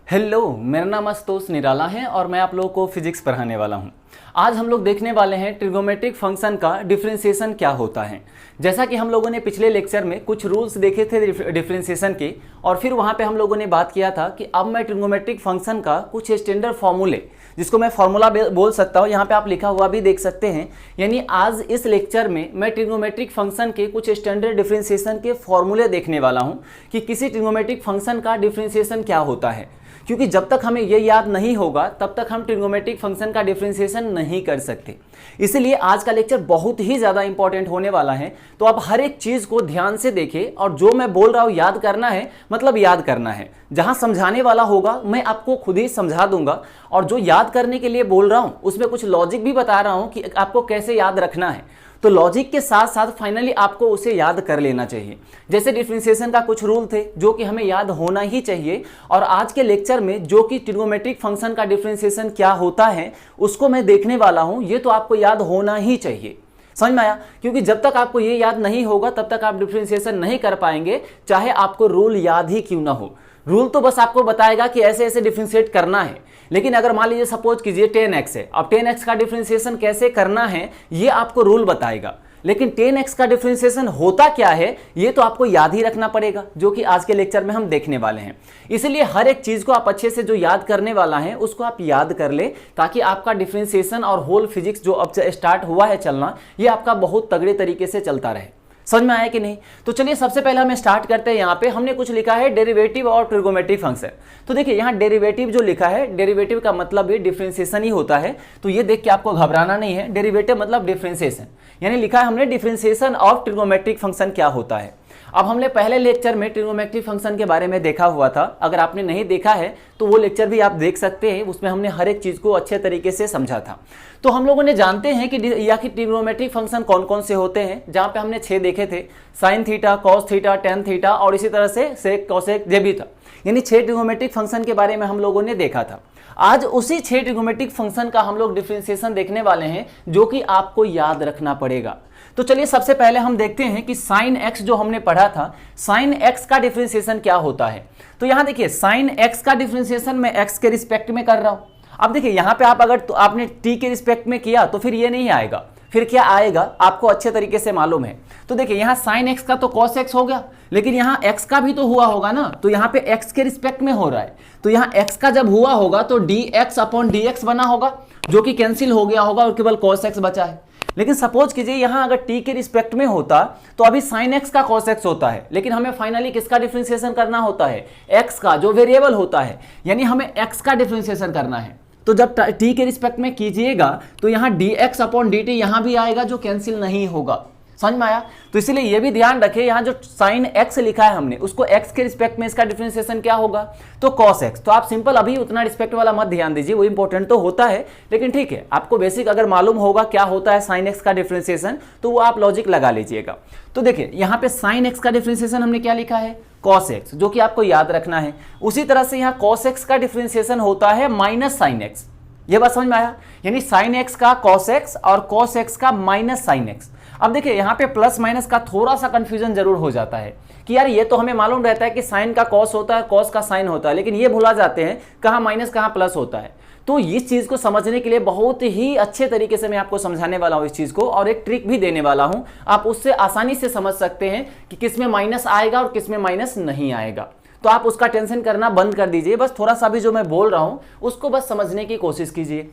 Hello, मेरा नाम आशुतोष निराला है और मैं आप लोगों को फिजिक्स पढ़ाने वाला हूं। आज हम लोग देखने वाले हैं ट्रिग्नोमेट्रिक फंक्शन का डिफरेंशिएशन क्या होता है। जैसा कि हम लोगों ने पिछले लेक्चर में कुछ रूल्स देखे थे डिफरेंशिएशन के, और फिर वहां पे हम लोगों ने बात किया था कि अब मैं ट्रिग्नोमेट्रिक फंक्शन का कुछ स्टैंडर्ड फॉर्मूले, जिसको मैं फॉर्मूला बोल सकता हूँ, यहाँ पे आप लिखा हुआ भी देख सकते हैं। यानी आज इस लेक्चर में मैं ट्रिग्नोमेट्रिक फंक्शन के कुछ स्टैंडर्ड डिफरेंशिएशन के फॉर्मूले देखने वाला हूँ कि किसी ट्रिग्नोमेट्रिक फंक्शन का डिफरेंशिएशन क्या होता है। क्योंकि जब तक हमें ये याद नहीं होगा तब तक हम ट्रिग्नोमेट्रिक फंक्शन का डिफरेंशिएशन नहीं कर सकते। इसीलिए आज का लेक्चर बहुत ही ज़्यादा इंपॉर्टेंट होने वाला है। तो आप हर एक चीज़ को ध्यान से देखें और जो मैं बोल रहा हूँ याद करना है, मतलब याद करना है। जहाँ समझाने वाला होगा मैं आपको खुद ही समझा दूंगा, और जो याद करने के लिए बोल रहा हूँ उसमें कुछ लॉजिक भी बता रहा हूँ कि आपको कैसे याद रखना है। तो लॉजिक के साथ साथ फाइनली आपको उसे याद कर लेना चाहिए। जैसे डिफरेंशिएशन का कुछ रूल थे जो कि हमें याद होना ही चाहिए, और आज के लेक्चर में जो कि ट्रिग्नोमेट्रिक फंक्शन का डिफरेंशिएशन क्या होता है उसको मैं देखने वाला हूं। ये तो आपको याद होना ही चाहिए। समझ में आया? क्योंकि जब तक आपको ये याद नहीं होगा तब तक आप डिफरेंशिएशन नहीं कर पाएंगे, चाहे आपको रूल याद ही क्यों ना हो। रूल तो बस आपको बताएगा कि ऐसे ऐसे डिफरेंशिएट करना है। लेकिन अगर मान लीजिए सपोज कीजिए 10x है, अब 10x का डिफरेंशिएशन कैसे करना है ये आपको रूल बताएगा, लेकिन 10x का डिफरेंशिएशन होता क्या है ये तो आपको याद ही रखना पड़ेगा, जो कि आज के लेक्चर में हम देखने वाले हैं। इसलिए हर एक चीज को आप अच्छे से जो याद करने वाला है उसको आप याद कर ले, ताकि आपका डिफरेंशिएशन और होल फिजिक्स जो अब स्टार्ट हुआ है चलना, ये आपका बहुत तगड़े तरीके से चलता रहे। समझ में आया कि नहीं? तो चलिए सबसे पहले हम स्टार्ट करते हैं। यहाँ पे हमने कुछ लिखा है डेरिवेटिव और ट्रिग्नोमेट्रिक फंक्शन। तो देखिए यहाँ डेरिवेटिव जो लिखा है, डेरिवेटिव का मतलब भी डिफरेंशिएशन ही होता है। तो ये देख के आपको घबराना नहीं है, डेरिवेटिव मतलब डिफरेंशिएशन। यानी लिखा है हमने डिफरेंशिएशन ऑफ ट्रिग्नोमेट्रिक फंक्शन क्या होता है। अब हमने पहले लेक्चर में ट्रिग्नोमेट्रिक फंक्शन के बारे में देखा हुआ था। अगर आपने नहीं देखा है तो वो लेक्चर भी आप देख सकते हैं, उसमें हमने हर एक चीज को अच्छे तरीके से समझा था। तो हम लोगों ने जानते हैं कि ट्रिग्नोमेट्रिक फंक्शन कौन कौन से होते हैं, जहां पे हमने 6 देखे थे, sine theta, cos theta, tan theta और इसी तरह से सेक, कोसेक, ये भी था। यानी 6 ट्रिग्नोमेट्रिक फंक्शन के बारे में हम लोगों ने देखा था। आज उसी 6 ट्रिग्नोमेट्रिक फंक्शन का हम लोग डिफरेंशिएशन देखने वाले हैं, जो कि आपको याद रखना पड़ेगा। तो चलिए सबसे पहले हम देखते हैं कि साइन एक्स जो हमने पढ़ा था, साइन एक्स का डिफरेंशिएशन क्या होता है। तो यहां देखिए साइन एक्स का डिफरेंशिएशन मैं एक्स के रिस्पेक्ट में कर रहा हूं। अब देखिए यहां पे आप अगर तो आपने टी के रिस्पेक्ट में किया तो फिर ये नहीं आएगा, फिर क्या आएगा आपको अच्छे तरीके से मालूम है। तो देखिए यहाँ साइन एक्स का तो कॉस एक्स हो गया, लेकिन यहाँ एक्स का भी तो हुआ होगा ना, तो यहाँ पे एक्स के रिस्पेक्ट में हो रहा है। तो यहाँ एक्स का जब हुआ होगा तो D x upon D x बना होगा, जो कि कैंसिल हो गया होगा और केवल कॉस एक्स बचा है। लेकिन सपोज कीजिए यहाँ अगर टी के रिस्पेक्ट में होता तो अभी साइन एक्स का कॉस एक्स होता है, लेकिन हमें फाइनली किसका डिफरेंशिएशन करना होता है? एक्स का, जो वेरिएबल होता है। यानी हमें एक्स का डिफरेंशिएशन करना है। तो जब टी के रिस्पेक्ट में कीजिएगा तो यहाँ D x upon D T यहाँ भी आएगा, जो कैंसिल नहीं होगा। समझ में आया? तो इसीलिए ये भी ध्यान रखें, यहाँ जो साइन एक्स लिखा है हमने उसको एक्स के रिस्पेक्ट में इसका डिफरेंशिएशन क्या होगा? तो कॉस एक्स। तो आप सिंपल अभी उतना रिस्पेक्ट वाला मत ध्यान दीजिए, वो इंपॉर्टेंट तो होता है, लेकिन ठीक है, आपको बेसिक अगर मालूम होगा क्या होता है साइन एक्स का डिफरेंशिएशन तो वो आप लॉजिक लगा लीजिएगा। तो देखिए यहाँ पे साइन एक्स का डिफरेंशिएशन हमने क्या लिखा है? कॉस एक्स, जो कि आपको याद रखना है। उसी तरह से यहाँ कॉस एक्स का डिफरेंशिएशन होता है माइनस साइन एक्स। ये बात समझ में आया? यानी साइन एक्स का कॉस एक्स और कॉस एक्स का माइनस साइन एक्स। अब देखिए यहाँ पे प्लस माइनस का थोड़ा सा कंफ्यूजन जरूर हो जाता है कि यार ये तो हमें मालूम रहता है कि साइन का कॉस होता है, कॉस का साइन होता है, लेकिन ये भुला जाते हैं कहाँ माइनस कहाँ प्लस होता है। तो इस चीज को समझने के लिए बहुत ही अच्छे तरीके से मैं आपको समझाने वाला हूँ इस चीज को, और एक ट्रिक भी देने वाला हूँ। आप उससे आसानी से समझ सकते हैं कि किस में माइनस आएगा और किस में माइनस नहीं आएगा। तो आप उसका टेंशन करना बंद कर दीजिए, बस थोड़ा सा भी जो मैं बोल रहा हूँ उसको बस समझने की कोशिश कीजिए।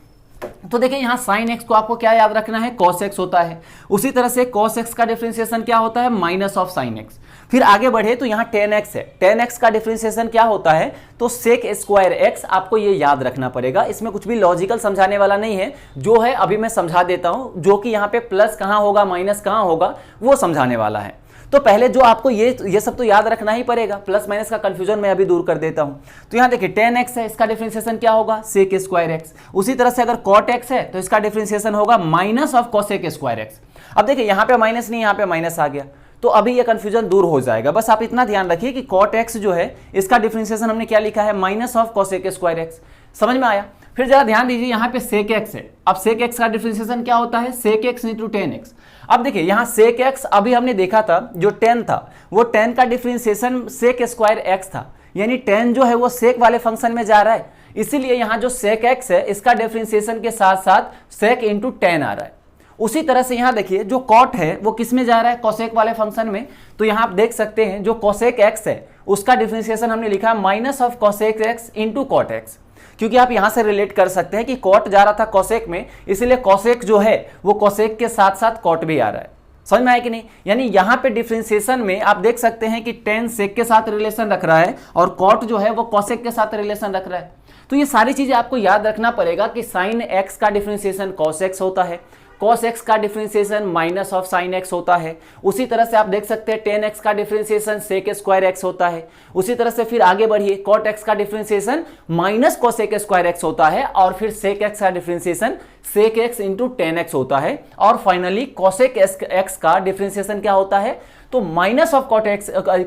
तो देखिए यहाँ साइन एक्स को आपको क्या याद रखना है? कॉस एक्स होता है। उसी तरह से कॉस एक्स का डिफरेंशिएशन क्या होता है? Minus of sine x. फिर आगे बढ़े तो यहाँ टेन एक्स है, टेन एक्स का डिफरेंशिएशन क्या होता है? तो सेक स्क्वायर एक्स। आपको ये याद रखना पड़ेगा, इसमें कुछ भी लॉजिकल समझाने वाला नहीं है, जो है अभी मैं समझा देता हूँ, जो कि यहाँ पे प्लस कहाँ होगा माइनस कहाँ होगा वो समझाने वाला है। तो पहले जो आपको ये सब तो याद रखना ही पड़ेगा, प्लस माइनस का कंफ्यूजन मैं अभी दूर कर देता हूं। तो यहाँ देखिए टेन एक्स है, इसका डिफरेंशिएशन क्या होगा? Sec square x. उसी तरह से अगर कॉट एक्स है तो इसका डिफरेंशिएशन होगा minus of cosec square x. अब देखिए यहाँ पे माइनस नहीं, यहाँ पे माइनस आ गया, तो अभी ये कंफ्यूजन दूर हो जाएगा। बस आप इतना ध्यान रखिए कि कॉट एक्स जो है इसका डिफरेंशिएशन हमने क्या लिखा है? Minus of cosec square x. समझ में आया? फिर जरा ध्यान दीजिए यहाँ पे सेक एक्स है। अब सेक एक्स का डिफरेंशिएशन क्या होता है? Sec x into tan x. अब देखिए यहाँ सेक एक्स अभी हमने देखा था, जो 10 था वो 10 का डिफरेंशिएशन सेक स्क्वायर एक्स था। यानी 10 जो है वो सेक वाले फंक्शन में जा रहा है, इसीलिए यहाँ जो सेक एक्स है इसका डिफरेंशिएशन के साथ साथ सेक इंटू 10 आ रहा है। उसी तरह से यहाँ देखिए जो कॉट है वो किस में जा रहा है, कोसेक वाले फंक्शन में। तो यहाँ आप देख सकते हैं जो कोसेक एक्स है उसका डिफरेंशिएशन हमने लिखा है minus of cosec x into cot x, क्योंकि आप यहाँ से रिलेट कर सकते हैं कि कॉट जा रहा था कोसेक में, इसीलिए कोसेक जो है वो कोसेक के साथ साथ कॉट भी आ रहा है। समझ में आया कि नहीं? यानी यहाँ पे डिफरेंशिएशन में आप देख सकते हैं कि 10 सेक के साथ रिलेशन रख रहा है और कॉट जो है वो कोसेक के साथ रिलेशन रख रहा है। तो ये सारी चीजें आपको याद रखना पड़ेगा कि साइन एक्स का डिफरेंशिएशन कॉस एक्स होता है, cos x का differentiation minus of sine x होता है। उसी तरह से आप देख सकते हैं tan x का डिफरेंशिएशन sec स्क्वायर x होता है। उसी तरह से फिर आगे बढ़िए, cot x का differentiation minus cosec square x होता है और फिर sec x का differentiation sec x into tan x होता है और फाइनली cosec x का डिफरेंशिएशन क्या होता है, तो minus of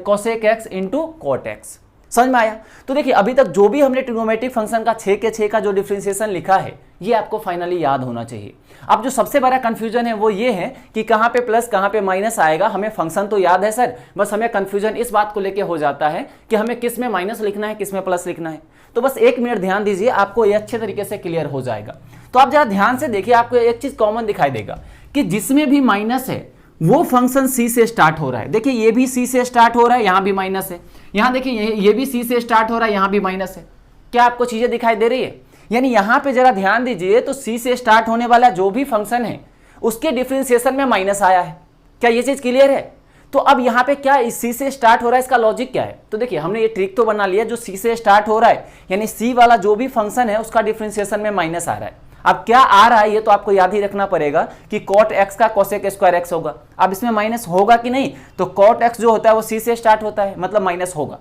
cosec x into cot x। समझ में आया? तो देखिए अभी तक जो भी हमने ट्रिग्नोमेट्रिक फंक्शन का 6 के 6 का जो डिफरेंशिएशन लिखा है ये आपको फाइनली याद होना चाहिए। अब जो सबसे बड़ा कंफ्यूजन है वो ये है कि कहाँ पे प्लस कहाँ पे माइनस आएगा। हमें फंक्शन तो याद है सर, बस हमें कंफ्यूजन इस बात को लेके हो जाता है कि हमें किस में माइनस लिखना है किस में प्लस लिखना है। तो बस 1 मिनट ध्यान दीजिए, आपको ये अच्छे तरीके से क्लियर हो जाएगा। तो आप जरा ध्यान से देखिए, आपको एक चीज कॉमन दिखाई देगा कि जिसमें भी माइनस है वो फंक्शन सी से स्टार्ट हो रहा है। देखिए ये भी सी से स्टार्ट हो रहा है, यहाँ भी माइनस है। यहाँ देखिए ये भी सी से स्टार्ट हो रहा है, यहाँ भी माइनस है। क्या आपको चीजें दिखाई दे रही है? यानी यहाँ पे जरा ध्यान दीजिए, तो सी से स्टार्ट होने वाला जो भी फंक्शन है उसके डिफरेंशिएशन में माइनस आया है। क्या ये चीज क्लियर है? तो अब यहाँ पे क्या सी से स्टार्ट हो रहा है, इसका लॉजिक क्या है? तो देखिए हमने ये ट्रिक तो बना लिया, जो सी से स्टार्ट हो रहा है यानी सी वाला जो भी फंक्शन है उसका डिफरेंशिएशन में माइनस आ रहा है। अब क्या आ रहा है ये तो आपको याद ही रखना पड़ेगा कि cot x का cosec स्क्वायर x होगा। अब इसमें माइनस होगा कि नहीं, तो cot x जो होता है वो c से स्टार्ट होता है, मतलब माइनस होगा।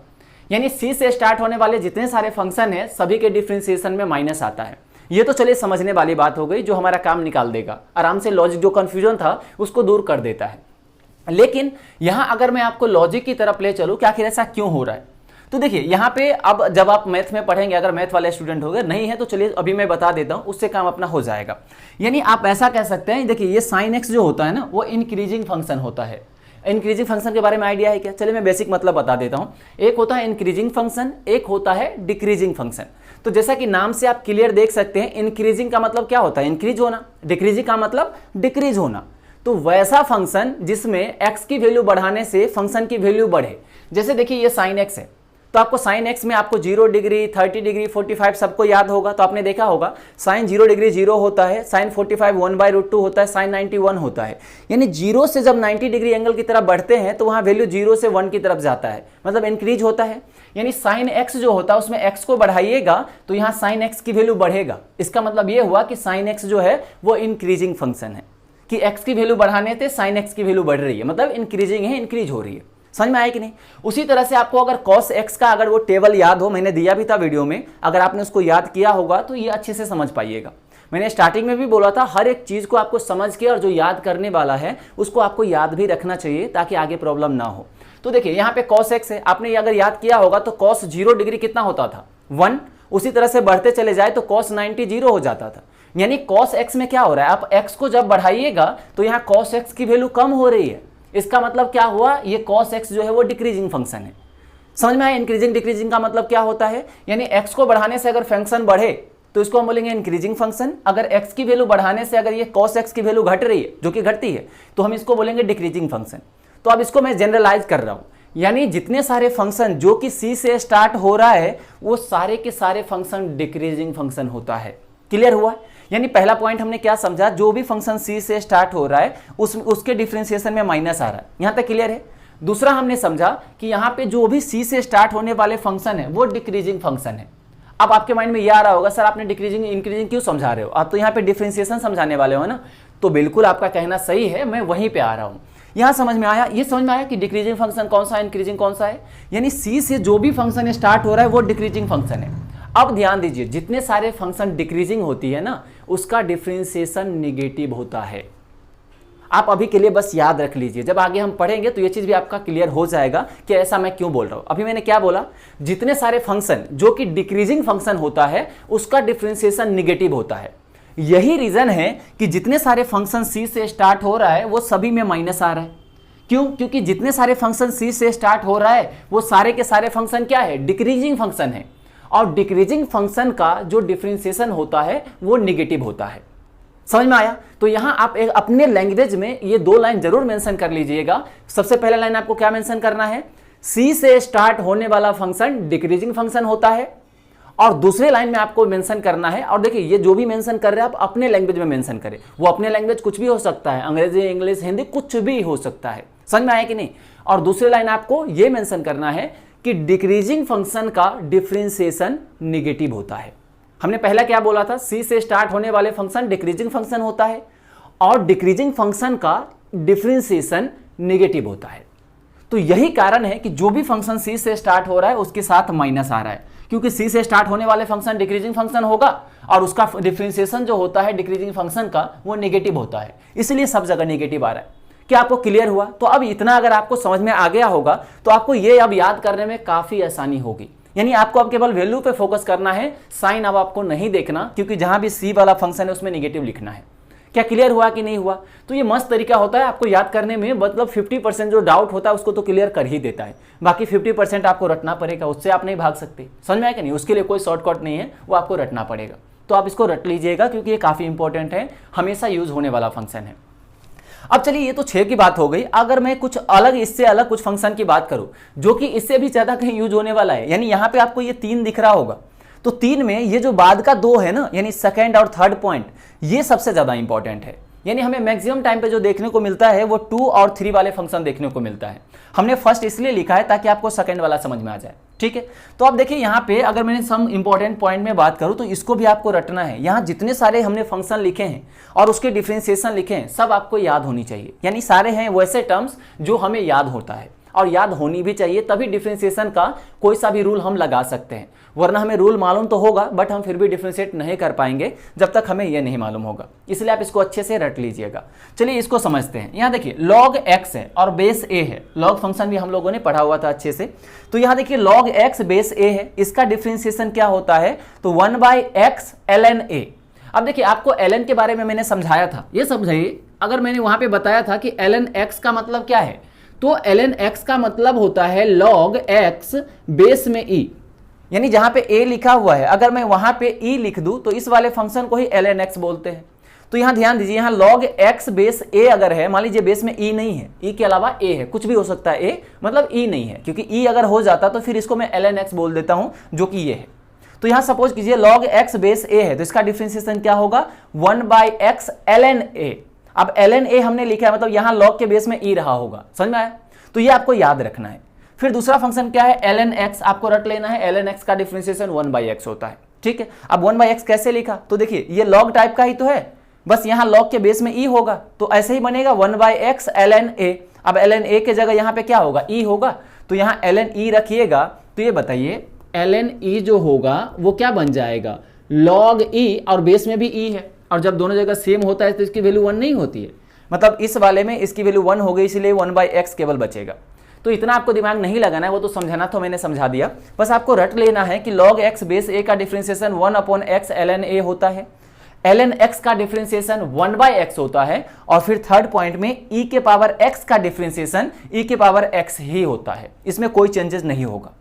यानी c से स्टार्ट होने वाले जितने सारे फंक्शन है सभी के डिफरेंशिएशन में माइनस आता है। ये तो चलिए समझने वाली बात हो गई, जो हमारा काम निकाल देगा आराम से, लॉजिक जो कंफ्यूजन था उसको दूर कर देता है। लेकिन यहां अगर मैं आपको लॉजिक की तरफ ले चलूं कि आखिर ऐसा क्यों हो रहा है, तो देखिए यहाँ पे अब जब आप मैथ में पढ़ेंगे, अगर मैथ वाले स्टूडेंट हो गए, नहीं है तो चलिए अभी मैं बता देता हूँ, उससे काम अपना हो जाएगा। यानी आप ऐसा कह सकते हैं, देखिए ये साइन एक्स जो होता है ना वो इंक्रीजिंग फंक्शन होता है। इंक्रीजिंग फंक्शन के बारे में आइडिया है क्या? चलिए मैं बेसिक मतलब बता देता हूँ। एक होता है इंक्रीजिंग फंक्शन, एक होता है डिक्रीजिंग फंक्शन। तो जैसा कि नाम से आप क्लियर देख सकते हैं, इंक्रीजिंग का मतलब क्या होता है, इंक्रीज होना, डिक्रीजिंग का मतलब डिक्रीज होना। तो वैसा फंक्शन जिसमें एक्स की वैल्यू बढ़ाने से फंक्शन की वैल्यू बढ़े। जैसे देखिए ये साइन एक्स है, तो आपको साइन एक्स में आपको 0 डिग्री 30 डिग्री 45 सबको याद होगा। तो आपने देखा होगा साइन 0 डिग्री 0 होता है, साइन 45 1/√2 होता है, साइन 90 1 होता है। यानी 0 से जब 90 डिग्री एंगल की तरफ बढ़ते हैं तो वहां वैल्यू 0 से 1 की तरफ जाता है, मतलब इंक्रीज होता है। यानी साइन एक्स जो होता है उसमें एक्स को बढ़ाइएगा तो यहाँ साइन एक्स की वैल्यू बढ़ेगा। इसका मतलब ये हुआ कि साइन एक्स जो है वो इंक्रीजिंग फंक्शन है, कि एक्स की वैल्यू बढ़ाने से साइन एक्स की वैल्यू बढ़ रही है, मतलब इंक्रीजिंग है, इंक्रीज हो रही है। समझ में आया कि नहीं? उसी तरह से आपको अगर cos x का अगर वो टेबल याद हो, मैंने दिया भी था वीडियो में, अगर आपने उसको याद किया होगा तो ये अच्छे से समझ पाइएगा। मैंने स्टार्टिंग में भी बोला था हर एक चीज को आपको समझ के और जो याद करने वाला है उसको आपको याद भी रखना चाहिए ताकि आगे प्रॉब्लम ना हो। तो देखिए यहाँ पे cos x है, आपने अगर याद किया होगा तो cos 0 डिग्री कितना होता था, 1। उसी तरह से बढ़ते चले जाए तो cos 90 0 हो जाता था। यानी cos x में क्या हो रहा है, आप x को जब बढ़ाइएगा तो यहाँ cos x की वैल्यू कम हो रही है। इसका मतलब क्या हुआ, ये cos x जो है वो डिक्रीजिंग फंक्शन है। समझ में आया? इंक्रीजिंग डिक्रीजिंग का मतलब क्या होता है, यानी x को बढ़ाने से अगर फंक्शन बढ़े तो इसको हम बोलेंगे इंक्रीजिंग फंक्शन। अगर x की वैल्यू बढ़ाने से अगर ये cos x की वैल्यू घट रही है, जो कि घटती है, तो हम इसको बोलेंगे डिक्रीजिंग फंक्शन। तो अब इसको मैं जनरलाइज कर रहा हूं, यानी जितने सारे फंक्शन जो कि c से स्टार्ट हो रहा है वो सारे के सारे फंक्शन डिक्रीजिंग फंक्शन होता है। क्लियर हुआ? यानी पहला पॉइंट हमने क्या समझा, जो भी फंक्शन c से स्टार्ट हो रहा है उसके डिफरेंशिएशन में माइनस आ रहा है। यहां तक क्लियर है? दूसरा हमने समझा कि यहाँ पे जो भी c से स्टार्ट होने वाले फंक्शन है वो डिक्रीजिंग फंक्शन है। अब आपके माइंड में ये आ रहा होगा, सर आपने डिक्रीजिंग इंक्रीजिंग क्यों समझा रहे हो, आप तो यहाँ पे डिफरेंशिएशन समझाने वाले हो ना। तो बिल्कुल आपका कहना सही है, मैं वहीं पे आ रहा हूँ। यहाँ समझ में आया, ये समझ में आया कि डिक्रीजिंग फंक्शन कौन सा है, इंक्रीजिंग कौन सा है। यानी c से जो भी फंक्शन स्टार्ट हो रहा है वो डिक्रीजिंग फंक्शन है। अब ध्यान दीजिए, जितने सारे फंक्शन डिक्रीजिंग होती है ना उसका डिफरेंशिएशन नेगेटिव होता है। आप अभी के लिए बस याद रख लीजिए, जब आगे हम पढ़ेंगे तो ये चीज भी आपका क्लियर हो जाएगा कि ऐसा मैं क्यों बोल रहा हूं। अभी मैंने क्या बोला, जितने सारे फंक्शन जो कि डिक्रीजिंग फंक्शन होता है उसका डिफरेंशिएशन नेगेटिव होता है। यही रीजन है कि जितने सारे फंक्शन c से स्टार्ट हो रहा है वो सभी में माइनस आ रहा है। क्यों? क्योंकि जितने सारे फंक्शन सी से स्टार्ट हो रहा है वो सारे के सारे फंक्शन क्या है? डिक्रीजिंग फंक्शन है, और डिक्रीजिंग फंक्शन का जो डिफरेंशिएशन होता है वो निगेटिव होता है। समझ में आया? तो यहां आप एक अपने लैंग्वेज में ये दो लाइन जरूर मेंशन कर लीजिएगा। सबसे पहला लाइन आपको क्या मेंशन करना है? सी से स्टार्ट होने वाला फंक्शन डिक्रीजिंग फंक्शन होता है, और दूसरे लाइन में आपको मेंशन करना है, और देखिए ये जो भी मेंशन कर रहे हैं आप अपने लैंग्वेज में मेंशन करें। वो अपने लैंग्वेज कुछ भी हो सकता है, अंग्रेजी, इंग्लिश, हिंदी, कुछ भी हो सकता है। समझ में आया कि नहीं? और दूसरी लाइन आपको ये मेंशन करना है कि डिक्रीजिंग फंक्शन का डिफरेंशिएशन निगेटिव होता है। हमने पहला क्या बोला था? सी से स्टार्ट होने वाले फंक्शन डिक्रीजिंग फंक्शन होता है, और डिक्रीजिंग फंक्शन का डिफरेंशिएशन निगेटिव होता है। तो यही कारण है कि जो भी फंक्शन सी से स्टार्ट हो रहा है उसके साथ माइनस आ रहा है, क्योंकि सी से स्टार्ट होने वाले फंक्शन डिक्रीजिंग फंक्शन होगा और उसका डिफरेंशिएशन जो होता है डिक्रीजिंग फंक्शन का वो नेगेटिव होता है, इसलिए सब जगह नेगेटिव आ रहा है। क्या आपको क्लियर हुआ? तो अब इतना अगर आपको समझ में आ गया होगा तो आपको ये अब याद करने में काफी आसानी होगी। यानी आपको अब केवल वैल्यू पे फोकस करना है, साइन अब आपको नहीं देखना, क्योंकि जहां भी सी वाला फंक्शन है उसमें नेगेटिव लिखना है। क्या क्लियर हुआ कि नहीं हुआ? तो ये मस्त तरीका होता है आपको याद करने में, मतलब 50% जो डाउट होता है उसको तो क्लियर कर ही देता है, बाकी 50% आपको रटना पड़ेगा, उससे आप नहीं भाग सकते। समझ में आया कि नहीं? उसके लिए कोई शॉर्टकट नहीं है, वो आपको रटना पड़ेगा। तो आप इसको रट लीजिएगा क्योंकि ये काफी इंपॉर्टेंट है, हमेशा यूज होने वाला फंक्शन है। अब चलिए ये तो 6 की बात हो गई। अगर मैं कुछ अलग, इससे अलग कुछ फंक्शन की बात करूं जो कि इससे भी ज्यादा कहीं यूज होने वाला है, यानी यहां पे आपको ये 3 दिख रहा होगा, तो 3 में ये जो बाद का 2 है ना, यानी सेकंड और थर्ड पॉइंट, ये सबसे ज्यादा इंपॉर्टेंट है। यानी हमें मैक्सिमम टाइम पे जो देखने को मिलता है वो 2 और 3 वाले फंक्शन देखने को मिलता है। हमने फर्स्ट इसलिए लिखा है ताकि आपको सेकंड वाला समझ में आ जाए। ठीक है, तो अब देखिए यहाँ पे अगर मैंने सम इंपॉर्टेंट पॉइंट में बात करूं तो इसको भी आपको रटना है। यहाँ जितने सारे हमने फंक्शन लिखे हैं और उसके डिफरेंशिएशन लिखे हैं सब आपको याद होनी चाहिए। यानी सारे हैं वैसे टर्म्स जो हमें याद होता है और याद होनी भी चाहिए, तभी डिफरेंशिएशन का कोई सा भी रूल हम लगा सकते हैं। वरना हमें रूल मालूम तो होगा बट हम फिर भी डिफरेंशिएट नहीं कर पाएंगे जब तक हमें यह नहीं मालूम होगा। इसलिए आप इसको अच्छे से रट लीजिएगा। चलिए इसको समझते हैं। यहाँ देखिए log x है और बेस a है। log फंक्शन भी हम लोगों ने पढ़ा हुआ था अच्छे से। तो यहाँ देखिए log x बेस a है, इसका डिफरेंशिएशन क्या होता है? तो 1/x ln a। अब देखिए आपको ln के बारे में मैंने समझाया था, ये समझाइए। अगर मैंने वहां पे बताया था कि ln x का मतलब क्या है, तो ln x का मतलब होता है log x बेस में e, यानी जहां पे a लिखा हुआ है अगर मैं वहां पे e लिख दूं तो इस वाले फंक्शन को ही ln x बोलते हैं। तो यहां ध्यान दीजिए, यहां log x बेस a अगर है, मान लीजिए बेस में e नहीं है, e के अलावा a है, कुछ भी हो सकता है a, मतलब e नहीं है, क्योंकि e अगर हो जाता तो फिर इसको मैं ln x बोल देता हूं जो कि ये है। तो यहां सपोज कीजिए log x बेस a है तो इसका डिफरेंशिएशन क्या होगा? 1/x ln a। अब ln a हमने लिखा है, मतलब यहां log के बेस में e रहा होगा। समझ में आया? तो ये आपको याद रखना है। फिर दूसरा फंक्शन क्या है? ln x आपको रट लेना है। ln x का डिफरेंशिएशन 1/x होता है। ठीक है, अब 1/x कैसे लिखा? तो देखिए ये log टाइप का ही तो है, बस यहाँ log के बेस में e होगा तो ऐसे ही बनेगा 1/x ln a। अब ln a के जगह यहाँ पे क्या होगा? e होगा, तो यहाँ ln e रखिएगा। तो ये बताइए ln e जो होगा वो क्या बन जाएगा? log e, और बेस में भी e है, और जब दोनों जगह सेम होता है तो इसकी वैल्यू 1 नहीं होती है, मतलब इस वाले में इसकी वैल्यू 1 हो गई, इसलिए 1/x केवल बचेगा। तो इतना आपको दिमाग नहीं लगाना है, वो तो समझाना तो मैंने समझा दिया। बस आपको रट लेना है कि log x बेस a का डिफरेंशिएशन 1/x ln a होता है, ln x का डिफरेंशिएशन 1/x होता है, और फिर थर्ड पॉइंट में e के पावर x का डिफरेंशिएशन e के पावर x ही होता है, इसमें कोई चेंजेस नहीं होगा।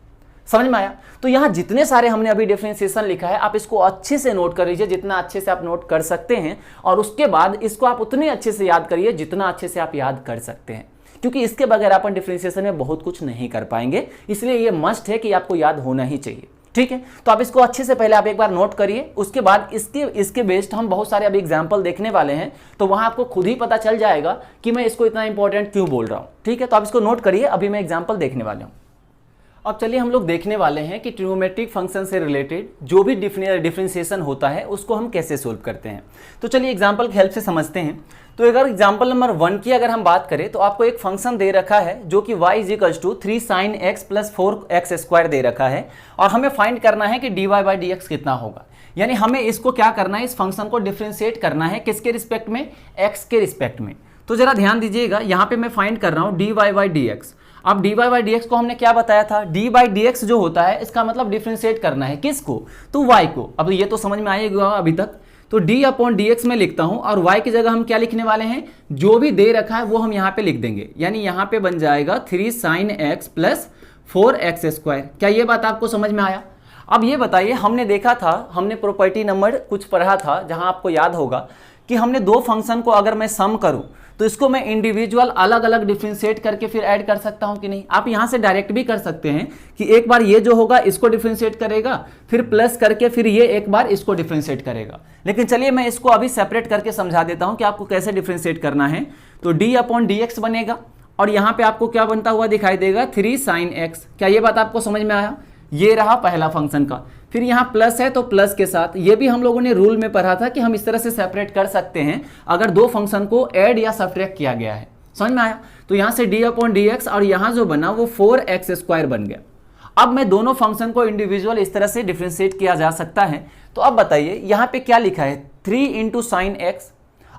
समझ में आया? तो यहां जितने सारे हमने अभी डिफरेंशिएशन लिखा है आप इसको अच्छे से नोट कर लीजिए, जितना अच्छे से आप नोट कर सकते हैं, और उसके बाद इसको आप उतने अच्छे से याद करिए जितना अच्छे से आप याद कर सकते हैं, क्योंकि इसके बगैर अपन डिफरेंशिएशन में बहुत कुछ नहीं कर पाएंगे। इसलिए ये मस्ट है कि आपको याद होना ही चाहिए। ठीक है, तो आप इसको अच्छे से पहले आप एक बार नोट करिए, उसके बाद इसके बेस्ड हम बहुत सारे अभी एग्जाम्पल देखने वाले हैं, तो वहां आपको खुद ही पता चल जाएगा कि मैं इसको इतना इंपॉर्टेंट क्यों बोल रहा हूं। ठीक है, तो आप इसको नोट करिए, अभी मैं एग्जाम्पल देखने वाले हूं। अब चलिए हम लोग देखने वाले हैं कि ट्रिग्नोमेट्रिक फंक्शन से रिलेटेड जो भी डिफरेंशिएशन होता है उसको हम कैसे सोल्व करते हैं। तो चलिए एग्जांपल की हेल्प से समझते हैं। तो अगर एग्जांपल नंबर 1 की अगर हम बात करें तो आपको एक फंक्शन दे रखा है जो कि y = 3 sin x + 4x² दे रखा है, और हमें फाइंड करना है कि dy/dx कितना होगा। यानी हमें इसको क्या करना है, इस फंक्शन को डिफरेंशिएट करना है, किसके रिस्पेक्ट में? x के रिस्पेक्ट में। तो जरा ध्यान दीजिएगा, यहाँ पे मैं फाइंड कर रहा हूँ dy/dx। अब dy/dx को हमने क्या बताया था? d/dx जो होता है इसका मतलब डिफरेंशिएट करना है, किसको? तो y को। अब ये तो समझ में आएगा अभी तक। तो डी अपॉन डी एक्स में लिखता हूं और y की जगह हम क्या लिखने वाले हैं, जो भी दे रखा है वो हम यहां पे लिख देंगे। यानी यहां पे बन जाएगा 3 sin x plus 4x square. क्या ये बात आपको समझ में आया? अब ये बताइए, हमने देखा था, हमने प्रॉपर्टी नंबर कुछ पढ़ा था जहां आपको याद होगा कि हमने दो फंक्शन को अगर मैं सम करूं तो इसको मैं इंडिविजुअल अलग अलग डिफरेंशिएट करके फिर ऐड कर सकता हूं कि नहीं। आप यहां से डायरेक्ट भी कर सकते हैं कि एक बार ये जो होगा इसको डिफरेंशिएट करेगा, फिर प्लस करके फिर ये एक बार इसको डिफरेंशिएट करेगा। लेकिन चलिए मैं इसको अभी सेपरेट करके समझा देता हूं कि आपको कैसे डिफरेंशिएट करना है। तो डी अपॉन डी एक्स बनेगा और यहां पे आपको क्या बनता हुआ दिखाई देगा, 3 sin x। क्या ये बात आपको समझ में आया? ये रहा पहला फंक्शन का। फिर यहाँ प्लस है तो प्लस के साथ, ये भी हम लोगों ने रूल में पढ़ा था कि हम इस तरह से सेपरेट कर सकते हैं अगर दो फंक्शन को ऐड या सब्ट्रैक्ट किया गया है। समझ में आया? तो यहाँ से डी अपॉन डी एक्स और यहाँ जो बना वो 4x स्क्वायर बन गया। अब मैं दोनों फंक्शन को इंडिविजुअल इस तरह से डिफरेंशिएट किया जा सकता है। तो अब बताइए यहाँ पे क्या लिखा है, 3 इंटू साइन एक्स,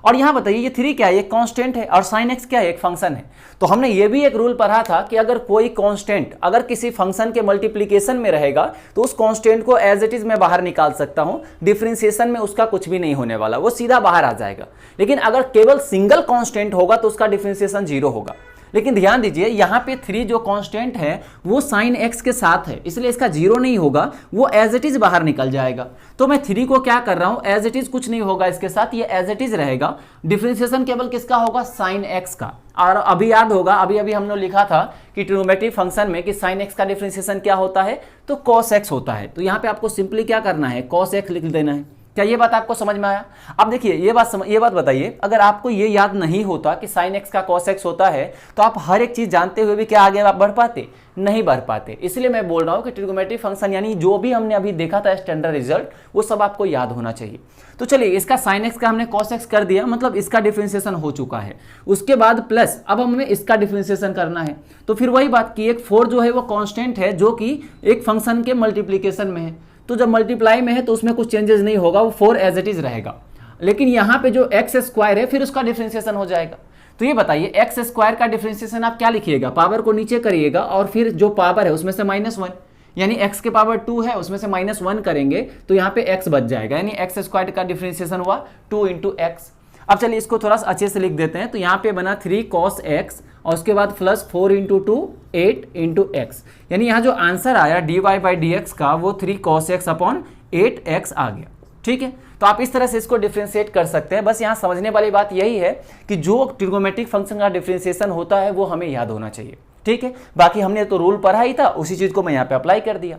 और यहां बताइए ये 3 क्या है, ये कांस्टेंट है, और sin x क्या है, एक फंक्शन है। तो हमने ये भी एक रूल पढ़ा था कि अगर कोई कांस्टेंट अगर किसी फंक्शन के मल्टीप्लिकेशन में रहेगा तो उस कांस्टेंट को एज इट इज मैं बाहर निकाल सकता हूं, डिफरेंशिएशन में उसका कुछ भी नहीं होने वाला, वो सीधा बाहर आ जाएगा। लेकिन अगर केवल सिंगल कांस्टेंट होगा तो उसका डिफरेंशिएशन 0 होगा। लेकिन ध्यान दीजिए यहाँ पे 3 जो कांस्टेंट है वो sin x के साथ है, इसलिए इसका 0 नहीं होगा, वो एज इट इज बाहर निकल जाएगा। तो मैं 3 को क्या कर रहा हूं, एज इट इज कुछ नहीं होगा इसके साथ, ये एज इट इज रहेगा। डिफरेंशिएशन केवल किसका होगा, sin x का। और अभी याद होगा, अभी अभी हमने लिखा था कि ट्रिग्नोमेट्रिक फंक्शन में कि sin x का डिफरेंशिएशन क्या होता है, तो cos x होता है। तो यहाँ पे आपको सिंपली क्या करना है, cos x लिख देना है। क्या ये बात आपको समझ में आया? अब देखिए ये बात बताइए, अगर आपको ये याद नहीं होता कि sin x का cos x होता है तो आप हर एक चीज जानते हुए भी क्या आगे आप बढ़ पाते, नहीं बढ़ पाते। इसलिए मैं बोल रहा हूं कि ट्रिग्नोमेट्रिक फंक्शन यानी जो भी हमने अभी देखा था स्टैंडर्ड रिजल्ट, वो सब आपको याद होना चाहिए। तो चलिए इसका sin x का हमने cos x कर दिया, मतलब इसका डिफरेंशिएशन हो चुका है। उसके बाद प्लस, अब हमें इसका डिफरेंशिएशन करना है। तो फिर वही बात की एक 4 जो है वो कांस्टेंट है जो कि एक फंक्शन के मल्टीप्लीकेशन में है, तो जब मल्टीप्लाई में है तो उसमें कुछ चेंजेस नहीं होगा, वो 4 एज इट इज रहेगा। लेकिन यहाँ पे जो एक्स स्क्वायर है फिर उसका डिफरेंशिएशन हो जाएगा। तो ये बताइए एक्स स्क्वायर का डिफरेंशिएशन आप क्या लिखिएगा, पावर को नीचे करिएगा और फिर जो पावर है उसमें से -1, यानी x के पावर 2 है उसमें से -1 करेंगे तो यहाँ पे x बच जाएगा, यानी एक्स स्क्वायर का डिफरेंशिएशन हुआ 2 इंटू एक्स। अब चलिए इसको थोड़ा सा अच्छे से लिख देते हैं। तो यहाँ पे बना 3 cos x और उसके बाद प्लस 4 इंटू 2 8 इंटू एक्स, यानी यहाँ जो आंसर आया dy बाई डी एक्स का वो 3 cos x अपॉन 8x आ गया। ठीक है, तो आप इस तरह से इसको डिफरेंशिएट कर सकते हैं। बस यहाँ समझने वाली बात यही है कि जो ट्रिग्नोमेट्रिक फंक्शन का डिफरेंशिएशन होता है वो हमें याद होना चाहिए। ठीक है, बाकी हमने तो रूल पढ़ा ही था, उसी चीज को मैं यहाँ पे अप्लाई कर दिया।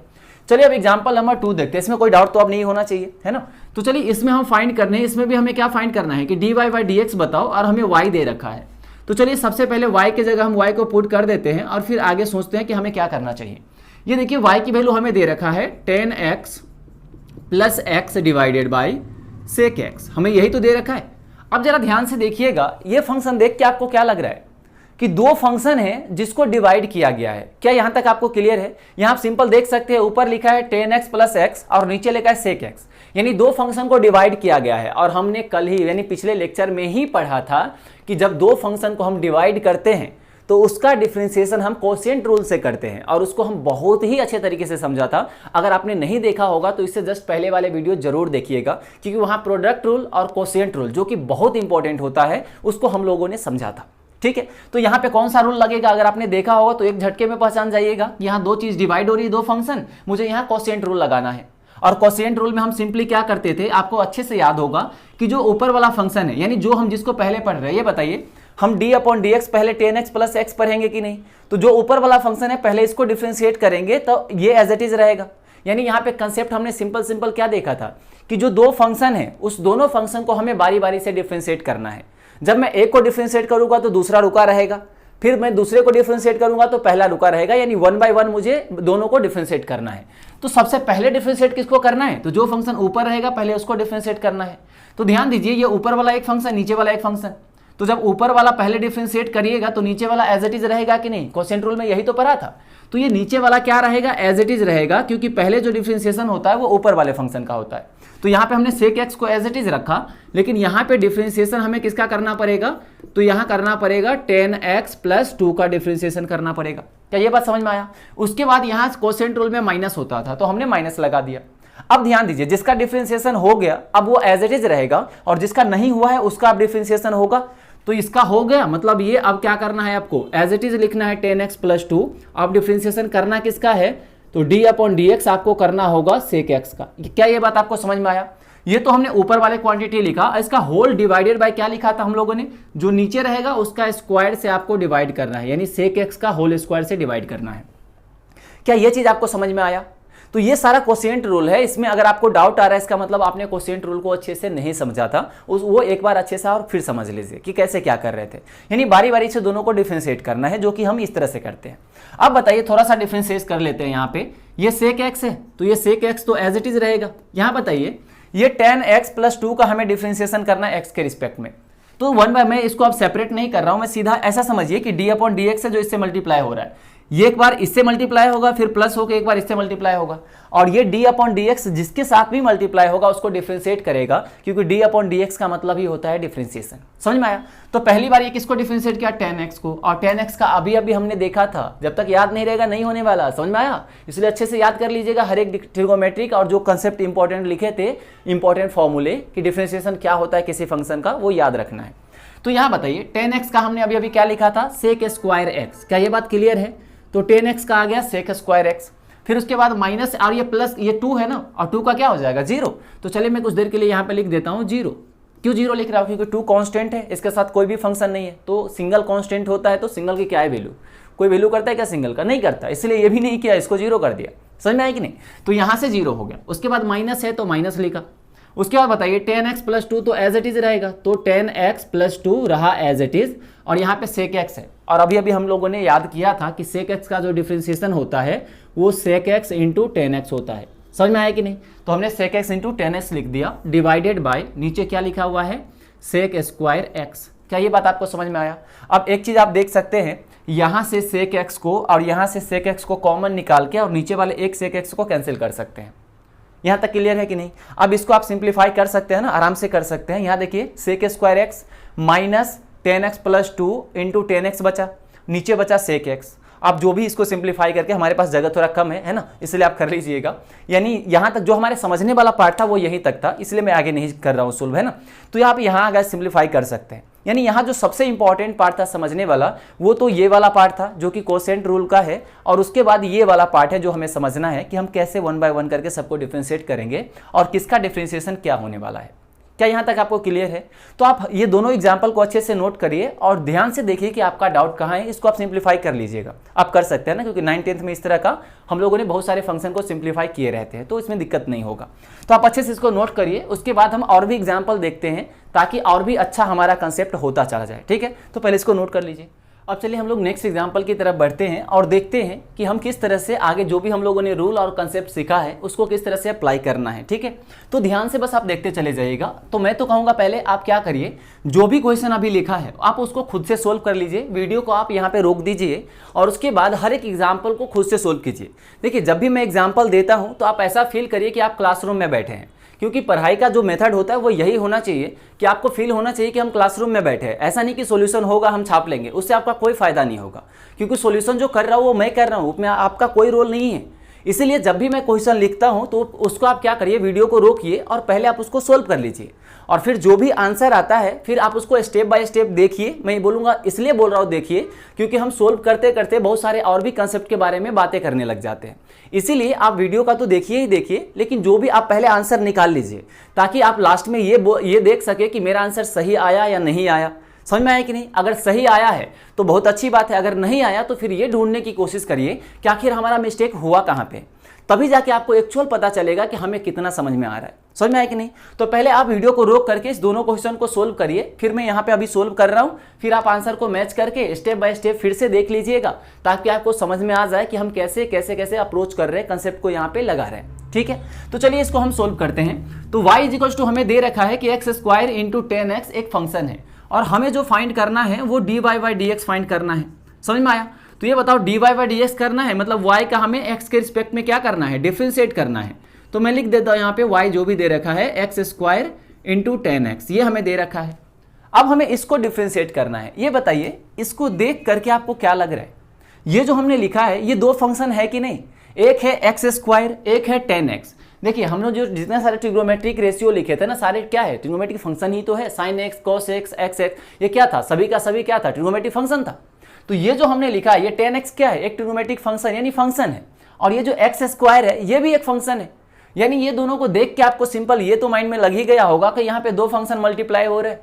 चलिए अब एग्जांपल नंबर 2 देखते हैं, इसमें कोई डाउट तो अब नहीं होना चाहिए, है ना। तो चलिए इसमें हम फाइंड करने हैं, इसमें भी हमें क्या फाइंड करना है कि dy बाई डी एक्स बताओ और हमें y दे रखा है। तो चलिए सबसे पहले y की जगह हम y को पुट कर देते हैं और फिर आगे सोचते हैं कि हमें क्या करना चाहिए। ये देखिए y की वैल्यू हमें दे रखा है 10x plus x divided by sec x, हमें यही तो दे रखा है। अब जरा ध्यान से देखिएगा, ये फंक्शन देख के आपको क्या लग रहा है कि दो फंक्शन है जिसको डिवाइड किया गया है। क्या यहां तक आपको क्लियर है? यहां आप सिंपल देख सकते हैं, ऊपर लिखा है 10x प्लस x और नीचे लिखा है sec x, यानी दो फंक्शन को डिवाइड किया गया है। और हमने कल ही यानी पिछले लेक्चर में ही पढ़ा था कि जब दो फंक्शन को हम डिवाइड करते हैं तो उसका डिफरेंशिएशन हम कोशिएंट रूल से करते हैं, और उसको हम बहुत ही अच्छे तरीके से समझा था। अगर आपने नहीं देखा होगा तो इससे जस्ट पहले वाले वीडियो जरूर देखिएगा, क्योंकि वहां प्रोडक्ट रूल और कोशिएंट रूल जो कि बहुत इंपॉर्टेंट होता है उसको हम लोगों ने समझा था। ठीक है, तो यहाँ पे कौन सा रूल लगेगा अगर आपने देखा होगा तो एक झटके में पहचान जाइएगा। यहाँ दो चीज डिवाइड हो रही है, दो फंक्शन, मुझे यहाँ कोशिएंट रूल लगाना है। और कोशिएंट रूल में हम सिंपली क्या करते थे, आपको अच्छे से याद होगा कि जो ऊपर वाला फंक्शन है यानी जो हम जिसको पहले पढ़ रहे हैं, ये बताइए हम डी अपॉन डी एक्स पहले 10x प्लस एक्स पढ़ेंगे कि नहीं। तो जो ऊपर वाला फंक्शन है पहले इसको डिफरेंशिएट करेंगे तो ये एज इट इज रहेगा। यानी यहाँ पे कंसेप्ट हमने सिंपल क्या देखा था कि जो दो फंक्शन है उस दोनों फंक्शन को हमें बारी बारी से डिफरेंशिएट करना है। जब मैं एक को डिफरेंशिएट करूंगा तो दूसरा रुका रहेगा, फिर मैं दूसरे को डिफरेंशिएट करूंगा तो पहला रुका रहेगा, यानी 1 बाय 1 मुझे दोनों को डिफरेंशिएट करना है। तो सबसे पहले डिफरेंशिएट किसको करना है, तो जो फंक्शन ऊपर रहेगा पहले उसको डिफरेंशिएट करना है। तो ध्यान दीजिए ये ऊपर वाला एक फंक्शन, नीचे वाला एक फंक्शन, तो जब ऊपर वाला पहले डिफरेंशिएट करिएगा तो नीचे वाला एज इट इज रहेगा कि नहीं, कोशिएंट रूल में यही तो पढ़ा था। तो ये नीचे वाला क्या रहेगा, एज इट इज रहेगा, क्योंकि पहले जो डिफरेंशिएशन होता है वो ऊपर वाले फंक्शन का होता है। तो यहाँ पे हमने सेक एक्स को एज इट इज रखा, लेकिन यहाँ पे डिफरेंशिएशन हमें किसका करना पड़ेगा, तो यहाँ करना पड़ेगा 10x प्लस 2 का डिफरेंशिएशन करना पड़ेगा। क्या ये बात समझ में आया? उसके बाद यहाँ कोशिएंट रूल में माइनस होता था तो हमने माइनस लगा दिया। अब ध्यान दीजिए, जिसका डिफरेंशिएशन हो गया अब वो एज इट इज रहेगा, और जिसका नहीं हुआ है उसका अब डिफरेंशिएशन होगा। तो इसका हो गया, मतलब ये अब क्या करना है, आपको एज इट इज लिखना है 10x + 2। अब डिफरेंशिएशन करना किसका है, तो d/dx आपको करना होगा sec x का। क्या ये बात आपको समझ में आया? ये तो हमने ऊपर वाले क्वांटिटी लिखा, इसका होल डिवाइडेड बाय क्या लिखा था हम लोगों ने, जो नीचे रहेगा उसका स्क्वायर से आपको डिवाइड करना है, यानी sec x का होल स्क्वायर से डिवाइड करना है। क्या ये चीज आपको समझ में आया? तो ये सारा कोसेंट रूल है, इसमें अगर आपको डाउट आ रहा है इसका मतलब आपने कोसेंट रूल को अच्छे से नहीं समझा था, वो एक बार अच्छे से और फिर समझ लीजिए कि कैसे क्या कर रहे थे। यानी बारी बारी से दोनों को डिफरेंशिएट करना है, जो कि हम इस तरह से करते हैं। अब बताइए, थोड़ा सा डिफरेंशिएट कर लेते हैं। यहाँ पे ये sec x है, तो ये sec x तो एज इट इज रहेगा। यहाँ बताइए, ये 10x + 2 का हमें डिफरेंशिएशन करना है x के रिस्पेक्ट में। तो मैं इसको अब सेपरेट नहीं कर रहा हूं, मैं सीधा ऐसा समझिए कि d/dx है जो इससे मल्टीप्लाई हो रहा है, ये एक बार इससे मल्टीप्लाई होगा, फिर प्लस होकर एक बार इससे मल्टीप्लाई होगा, और ये d/dx जिसके साथ भी मल्टीप्लाई होगा उसको डिफरेंशिएट करेगा, क्योंकि d/dx का मतलब ही होता है डिफरेंशिएशन। समझ में आया? तो पहली बार ये किसको डिफरेंशिएट किया, 10x को, और 10x का अभी अभी हमने देखा था, जब तक याद नहीं रहेगा नहीं होने वाला। समझ में आया? इसलिए अच्छे से याद कर लीजिएगा हर एक ट्रिगोमेट्रिक और जो कंसेप्ट इंपॉर्टेंट लिखे थे, इंपॉर्टेंट फॉर्मूले कि डिफरेंशिएशन क्या होता है किसी फंक्शन का, वो याद रखना है। तो यहाँ बताइए 10x का हमने अभी अभी क्या लिखा था, sec स्क्वायर x। क्या ये बात क्लियर है? तो 10x का आ गया sec स्क्वायर x, फिर उसके बाद माइनस, और ये प्लस, ये 2 है ना, और 2 का क्या हो जाएगा, 0। तो चलिए मैं कुछ देर के लिए यहाँ पे लिख देता हूँ 0। क्यों 0 लिख रहा हूँ? क्योंकि 2 कांस्टेंट है, इसके साथ कोई भी फंक्शन नहीं है। तो सिंगल कांस्टेंट होता है तो सिंगल की क्या है वैल्यू, कोई वैल्यू करता है क्या सिंगल का? नहीं करता, इसलिए ये भी नहीं किया, इसको 0 कर दिया। समझ में आया कि नहीं? तो यहाँ से 0 हो गया, उसके बाद माइनस है तो माइनस लिखा। उसके बाद बताइए 10x + 2 तो एज इट इज रहेगा, तो 10x + 2 रहा एज इट इज, और यहाँ पे sec x है। और अभी अभी हम लोगों ने याद किया था कि sec x का जो डिफरेंशिएशन होता है वो sec x × 10x होता है। समझ में आया कि नहीं? तो हमने sec x × 10x लिख दिया, डिवाइडेड बाय नीचे क्या लिखा हुआ है, sec स्क्वायर x। क्या ये बात आपको समझ में आया? अब एक चीज आप देख सकते हैं, यहाँ से sec x को और यहाँ से sec x को कॉमन निकाल के और नीचे वाले एक sec x को कैंसिल कर सकते हैं। यहाँ तक क्लियर है कि नहीं? अब इसको आप सिंप्लीफाई कर सकते हैं ना, आराम से कर सकते हैं। यहाँ देखिए sec square x minus 10x + 2 × 10x बचा, नीचे बचा sec x। अब जो भी इसको सिंप्लीफाई करके, हमारे पास जगह थोड़ा कम है ना, इसलिए आप कर लीजिएगा। यानी यहाँ तक जो हमारे समझने वाला पार्ट था वो यहीं तक था, इसलिए मैं आगे नहीं कर रहा हूँ सोल्व, है ना। तो आप यहाँ अगर सिंप्लीफाई कर सकते हैं, यानी यहाँ जो सबसे इंपॉर्टेंट पार्ट था समझने वाला, वो तो ये वाला पार्ट था जो कि कोसेंट रूल का है, और उसके बाद ये वाला पार्ट है जो हमें समझना है कि हम कैसे 1 बाय 1 करके सबको डिफरेंशिएट करेंगे और किसका डिफरेंशिएशन क्या होने वाला है। क्या यहाँ तक आपको क्लियर है? तो आप ये दोनों एग्जाम्पल को अच्छे से नोट करिए और ध्यान से देखिए कि आपका डाउट कहाँ है, इसको आप सिंप्लीफाई कर लीजिएगा। आप कर सकते हैं ना, क्योंकि 9th-10th में इस तरह का हम लोगों ने बहुत सारे फंक्शन को सिंप्लीफाई किए रहते हैं, तो इसमें दिक्कत नहीं होगा। तो आप अच्छे से इसको नोट करिए, उसके बाद हम और भी एग्जाम्पल देखते हैं ताकि और भी अच्छा हमारा कंसेप्ट होता चला जाए। ठीक है, तो पहले इसको नोट कर लीजिए। अब चलिए हम लोग नेक्स्ट एग्जाम्पल की तरफ बढ़ते हैं और देखते हैं कि हम किस तरह से आगे जो भी हम लोगों ने रूल और कंसेप्ट सीखा है उसको किस तरह से अप्लाई करना है। ठीक है, तो ध्यान से बस आप देखते चले जाइएगा। तो मैं तो कहूँगा पहले आप क्या करिए, जो भी क्वेश्चन अभी लिखा है आप उसको खुद से सोल्व कर लीजिए, वीडियो को आप यहाँ पे रोक दीजिए और उसके बाद हर एक एग्जाम्पल को खुद से सोल्व कीजिए। देखिए, जब भी मैं एग्जाम्पल देता हूँ तो आप ऐसा फील करिए कि आप क्लासरूम में बैठे हैं, क्योंकि पढ़ाई का जो मेथड होता है वो यही होना चाहिए कि आपको फील होना चाहिए कि हम क्लासरूम में बैठे हैं। ऐसा नहीं कि सॉल्यूशन होगा हम छाप लेंगे, उससे आपका कोई फायदा नहीं होगा, क्योंकि सॉल्यूशन जो कर रहा हूँ वो मैं कर रहा हूँ, उसमें आपका कोई रोल नहीं है। इसीलिए जब भी मैं क्वेश्चन लिखता हूँ तो उसको आप क्या करिए, वीडियो को रोकिए और पहले आप उसको सोल्व कर लीजिए, और फिर जो भी आंसर आता है फिर आप उसको स्टेप बाय स्टेप देखिए। मैं बोलूँगा, इसलिए बोल रहा हूँ देखिए, क्योंकि हम सोल्व करते करते बहुत सारे और भी कंसेप्ट के बारे में बातें करने लग जाते हैं। इसीलिए आप वीडियो का तो देखिए ही देखिए, लेकिन जो भी आप पहले आंसर निकाल लीजिए, ताकि आप लास्ट में ये देख सके कि मेरा आंसर सही आया या नहीं आया। समझ में आया कि नहीं? अगर सही आया है तो बहुत अच्छी बात है, अगर नहीं आया तो फिर ये ढूंढने की कोशिश करिए कि आखिर हमारा मिस्टेक हुआ कहाँ पे, तभी जाके आपको एक्चुअल पता चलेगा कि हमें कितना समझ में आ रहा है। समझ में आया कि नहीं? तो पहले आप वीडियो को रोक करके इस दोनों क्वेश्चन को सोल्व करिए, फिर मैं यहाँ पे अभी सोल्व कर रहा हूँ, फिर आप आंसर को मैच करके स्टेप बाय स्टेप फिर से देख लीजिएगा, ताकि आपको समझ में आ जाए कि हम कैसे कैसे कैसे अप्रोच कर रहे हैं, कंसेप्ट को यहाँ पे लगा रहे हैं। ठीक है, तो चलिए इसको हम सोल्व करते हैं। तो y = हमें दे रखा है कि x² × 10x एक फंक्शन है, और हमें जो फाइंड करना है वो dy/dx फाइंड करना है। समझ में आया? तो ये बताओ, dy/dx करना है मतलब y का हमें x के रिस्पेक्ट में क्या करना है, डिफरेंशिएट करना है। तो मैं लिख देता हूँ यहाँ पे y जो भी दे रखा है x² × 10x, ये हमें दे रखा है। अब हमें इसको डिफरेंशिएट करना है। ये बताइए, इसको देख करके आपको क्या लग रहा है? ये जो हमने लिखा है ये दो फंक्शन है कि नहीं? एक है x², एक है 10x। देखिए हम लोग जो जितने सारे ट्रिग्नोमेट्रिक रेशियो लिखे थे ना, सारे क्या है, ट्रिग्नोमेट्रिक फंक्शन ही तो है। Sine x, cos x, x x, ये क्या था, सभी का सभी क्या था, ट्रिग्नोमेट्रिक फंक्शन था। तो ये जो हमने लिखा है ये tan x क्या है, एक ट्रिग्नोमेट्रिक फंक्शन यानी फंक्शन है। और ये जो एक्स स्क्वायर है ये भी एक फंक्शन है। यानी ये दोनों को देख के आपको सिंपल ये तो माइंड में लग ही गया होगा कि यहाँ पे दो फंक्शन मल्टीप्लाई हो रहे हैं।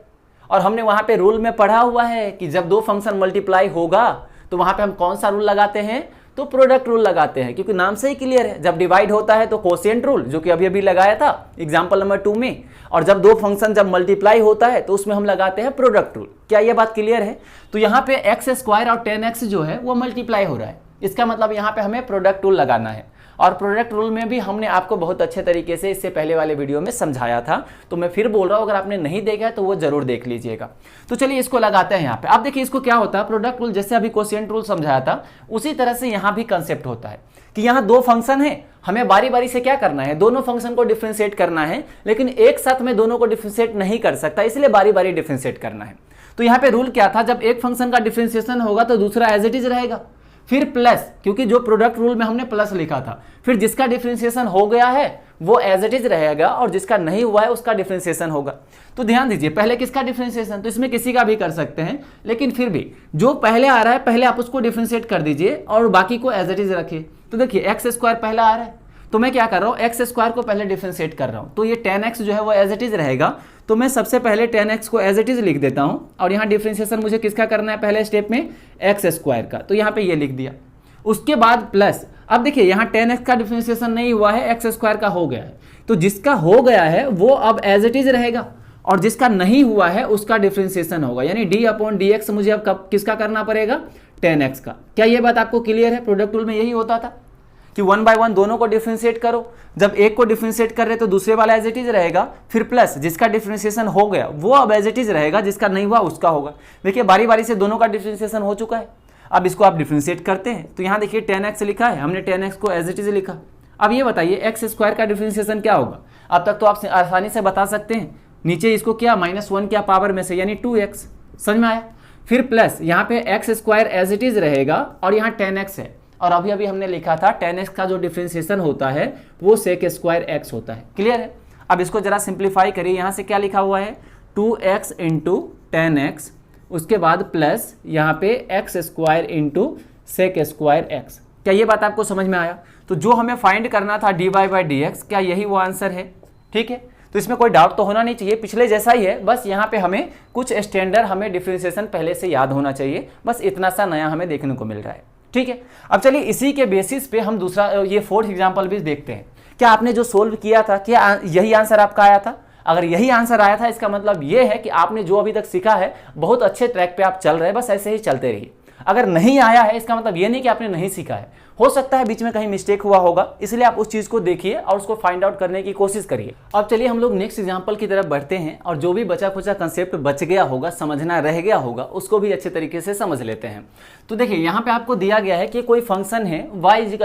और हमने वहां पे रूल में पढ़ा हुआ है कि जब दो फंक्शन मल्टीप्लाई होगा तो वहां पे हम कौन सा रूल लगाते हैं, तो प्रोडक्ट रूल लगाते हैं, क्योंकि नाम से ही क्लियर है। जब डिवाइड होता है तो कोशिएंट रूल, जो कि अभी अभी लगाया था एग्जांपल नंबर 2 में। और जब दो फंक्शन जब मल्टीप्लाई होता है तो उसमें हम लगाते हैं प्रोडक्ट रूल। क्या ये बात क्लियर है? तो यहाँ पे एक्स स्क्वायर और tan x जो है वो मल्टीप्लाई हो रहा है, इसका मतलब यहाँ पे हमें प्रोडक्ट रूल लगाना है। और प्रोडक्ट रूल में भी हमने आपको बहुत अच्छे तरीके से इससे पहले वाले वीडियो में समझाया था, तो मैं फिर बोल रहा हूँ, अगर आपने नहीं देखा है तो वो जरूर देख लीजिएगा। तो चलिए इसको लगाते हैं यहाँ पे। अब देखिए इसको क्या होता है, प्रोडक्ट रूल जैसे अभी कोशिएंट रूल समझाया था उसी तरह से यहाँ भी कंसेप्ट होता है कि यहाँ दो फंक्शन है, हमें बारी बारी से क्या करना है, दोनों फंक्शन को डिफरेंशिएट करना है। लेकिन एक साथ में दोनों को डिफरेंशिएट नहीं कर सकता, इसलिए बारी बारी डिफरेंशिएट करना है। तो यहाँ पे रूल क्या था, जब एक फंक्शन का डिफरेंशिएशन होगा तो दूसरा एज इट इज रहेगा, फिर प्लस, क्योंकि जो प्रोडक्ट रूल में हमने प्लस लिखा था, फिर जिसका डिफरेंशिएशन हो गया है वो एज इट इज रहेगा और जिसका नहीं हुआ है उसका डिफरेंशिएशन होगा। तो ध्यान दीजिए, पहले किसका डिफरेंशिएशन, तो इसमें किसी का भी कर सकते हैं, लेकिन फिर भी जो पहले आ रहा है पहले आप उसको डिफरेंशिएट कर दीजिए और बाकी को एज इट इज रखिए। तो देखिए एक्स स्क्वायर पहला आ रहा है तो मैं क्या कर रहा हूँ, एक्स स्क्वायर को पहले डिफरेंशिएट कर रहा हूँ, तो ये tan x जो है वो एज इट इज रहेगा। तो मैं सबसे पहले tan x को एज इट इज लिख देता हूँ और यहाँ डिफरेंशिएशन मुझे किसका करना है, पहले स्टेप में एक्स स्क्वायर का, तो यहाँ पे ये लिख दिया। उसके बाद प्लस, अब देखिए यहाँ tan x का डिफरेंशिएशन नहीं हुआ है, एक्स स्क्वायर का हो गया है, तो जिसका हो गया है वो अब एज इट इज रहेगा और जिसका नहीं हुआ है उसका डिफरेंशिएशन होगा, यानी d/dx मुझे अब कब किसका करना पड़ेगा, tan x का। क्या ये बात आपको क्लियर है? प्रोडक्ट रूल में यही होता था कि 1 बाय 1 दोनों को डिफरेंशिएट करो, जब एक को डिफरेंशिएट कर रहे तो दूसरे वाला एज इट इज रहेगा, फिर प्लस जिसका डिफरेंशिएशन हो गया वो अब एज इट इज रहेगा, जिसका नहीं हुआ उसका होगा। देखिए बारी बारी से दोनों का डिफरेंशिएशन हो चुका है, अब इसको आप डिफरेंशिएट करते हैं। तो यहाँ देखिए tan x लिखा है, हमने tan x को एज इट इज लिखा। अब ये बताइए एक्स स्क्वायर का डिफरेंशिएशन क्या होगा? अब तक तो आप आसानी से बता सकते हैं, नीचे इसको क्या -1 क्या पावर में से, यानी 2x, समझ में आया। फिर प्लस यहाँ पे x square as it is रहेगा और यहाँ tan x है, और अभी अभी हमने लिखा था tan x का जो डिफरेंशिएशन होता है वो sec स्क्वायर x होता है। क्लियर है? अब इसको जरा सिंप्लीफाई करिए, यहाँ से क्या लिखा हुआ है, 2x इंटू tan x, उसके बाद प्लस यहाँ पे x square into sec square x. क्या ये बात आपको समझ में आया? तो जो हमें फाइंड करना था dy/dx, क्या यही वो आंसर है? ठीक है, तो इसमें कोई डाउट तो होना नहीं चाहिए, पिछले जैसा ही है, बस यहाँ पे हमें कुछ स्टैंडर्ड हमें डिफरेंशिएशन पहले से याद होना चाहिए, बस इतना सा नया हमें देखने को मिल रहा है। ठीक है, अब चलिए इसी के बेसिस पे हम दूसरा ये 4th एग्जाम्पल भी देखते हैं। क्या आपने जो सोल्व किया था क्या यही आंसर आपका आया था? अगर यही आंसर आया था इसका मतलब ये है कि आपने जो अभी तक सीखा है बहुत अच्छे ट्रैक पे आप चल रहे हैं, बस ऐसे ही चलते रहिए। अगर नहीं आया है इसका मतलब ये नहीं कि आपने नहीं सीखा है, हो सकता है बीच में कहीं मिस्टेक हुआ होगा, इसलिए आप उस चीज को देखिए और उसको फाइंड आउट करने की कोशिश करिए। अब चलिए हम लोग नेक्स्ट एग्जांपल की तरफ बढ़ते हैं और जो भी बचा खुचा कंसेप्ट बच गया होगा, समझना रह गया होगा, उसको भी अच्छे तरीके से समझ लेते हैं। तो देखिए यहाँ पे आपको दिया गया है कि कोई फंक्शन है y =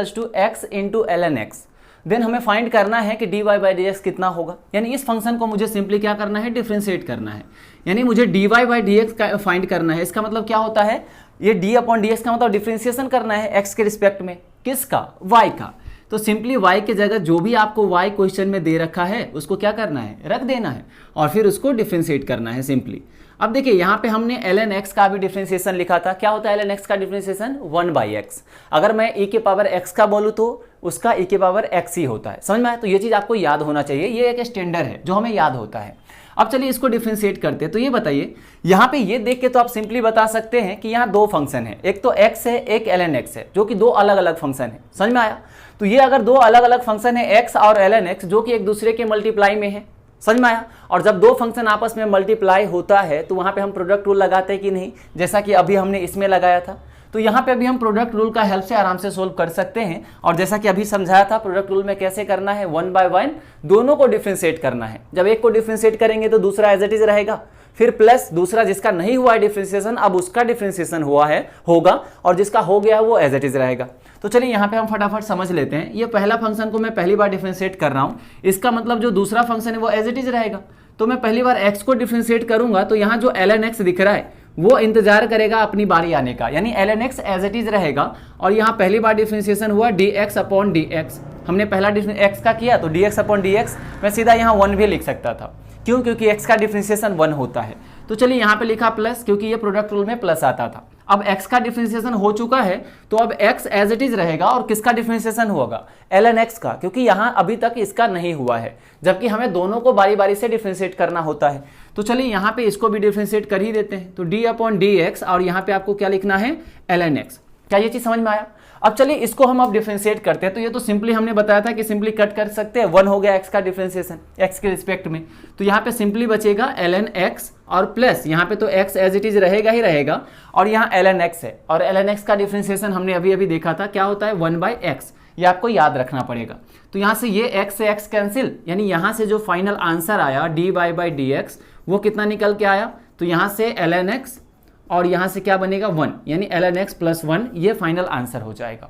x × ln x, then हमें फाइंड करना है कि dy/dx कितना होगा। यानी इस फंक्शन को मुझे सिंपली क्या करना है, डिफरेंशिएट करना है, यानी मुझे dy/dx का फाइंड करना है। इसका मतलब क्या होता है, ये d/dx का मतलब डिफरेंशिएशन करना है x के रिस्पेक्ट में, किसका, y का। तो सिंपली y के जगह जो भी आपको y क्वेश्चन में दे रखा है उसको क्या करना है, रख देना है और फिर उसको डिफरेंशिएट करना है सिंपली। अब देखिए यहाँ पे हमने ln x का भी डिफरेंशिएशन लिखा था। क्या होता है ln x का डिफरेंशिएशन, 1/x। अगर मैं e⁻x का बोलूँ तो उसका e⁻x ही होता है, समझ में आया? तो ये चीज़ आपको याद होना चाहिए, ये एक स्टैंडर्ड है जो हमें याद होता है। अब चलिए इसको डिफरेंशिएट करते हैं। तो ये बताइए, यहाँ पे ये देख के तो आप सिंपली बता सकते हैं कि यहाँ दो फंक्शन है, एक तो x है, एक ln x है, जो कि दो अलग अलग फंक्शन है, समझ में आया? तो ये अगर दो अलग अलग फंक्शन है x और ln x जो कि एक दूसरे के मल्टीप्लाई में है, समझ में आया? और जब दो फंक्शन आपस में मल्टीप्लाई होता है तो वहां पे हम प्रोडक्ट रूल लगाते हैं कि नहीं, जैसा कि अभी हमने इसमें लगाया था। तो यहाँ पे अभी हम प्रोडक्ट रूल का हेल्प से आराम से सोल्व कर सकते हैं। और जैसा कि अभी समझाया था प्रोडक्ट रूल में कैसे करना है, 1 बाय 1 दोनों को डिफरेंशिएट करना है। जब एक को डिफरेंशिएट करेंगे तो दूसरा एज इट इज रहेगा, फिर प्लस दूसरा जिसका नहीं हुआ है डिफरेंशिएशन अब उसका डिफरेंशिएशन हुआ है होगा और जिसका हो गया है वो एज इट इज रहेगा। तो चलिए यहाँ पे हम फटाफट समझ लेते हैं। ये पहला फंक्शन को मैं पहली बार डिफरेंशिएट कर रहा हूँ, इसका मतलब जो दूसरा फंक्शन है वो एज इट इज रहेगा। तो मैं पहली बार x को डिफरेंशिएट करूंगा तो यहाँ जो ln x दिख रहा है वो इंतजार करेगा अपनी बारी आने का, यानी ln x as it is रहेगा। और यहाँ पहली बार डिफ्रेंसिएशन हुआ dx अपॉन dx, हमने पहला x का किया तो dx अपॉन dx, मैं सीधा यहाँ 1 भी लिख सकता था। क्यों? क्योंकि x का डिफ्रेंसिएशन 1 होता है। तो चलिए यहाँ पे लिखा प्लस, क्योंकि ये प्रोडक्ट रूल में प्लस आता था। अब x का डिफ्रेंसिएशन हो चुका है तो अब x एज इट इज रहेगा, और किसका डिफ्रेंसिएशन होगा? ln x का, क्योंकि यहाँ अभी तक इसका नहीं हुआ है, जबकि हमें दोनों को बारी बारी से डिफ्रेंशिएट करना होता है। तो चलिए यहाँ पे इसको भी डिफ्रेंशिएट कर ही देते हैं। तो d अपॉन dx, और यहाँ पे आपको क्या लिखना है? ln x। क्या ये चीज समझ में आया? अब चलिए इसको हम अब डिफरेंशिएट करते हैं। तो ये तो सिंपली हमने बताया था कि सिंपली कट कर सकते हैं, 1 हो गया x का डिफरेंशिएशन x के रिस्पेक्ट में। तो यहाँ पे सिंपली बचेगा ln x और प्लस यहाँ पे तो x एज इट इज रहेगा ही रहेगा, और यहाँ ln x है, और ln x का डिफरेंशिएशन हमने अभी अभी देखा था क्या होता है? 1/x। ये आपको याद रखना पड़ेगा। तो यहाँ से ये x से x कैंसिल, यानी यहाँ से जो फाइनल आंसर आया dy/dx वो कितना निकल के आया? तो यहाँ से ln x और यहाँ से क्या बनेगा? 1, यानी ln x प्लस 1, ये फाइनल आंसर हो जाएगा।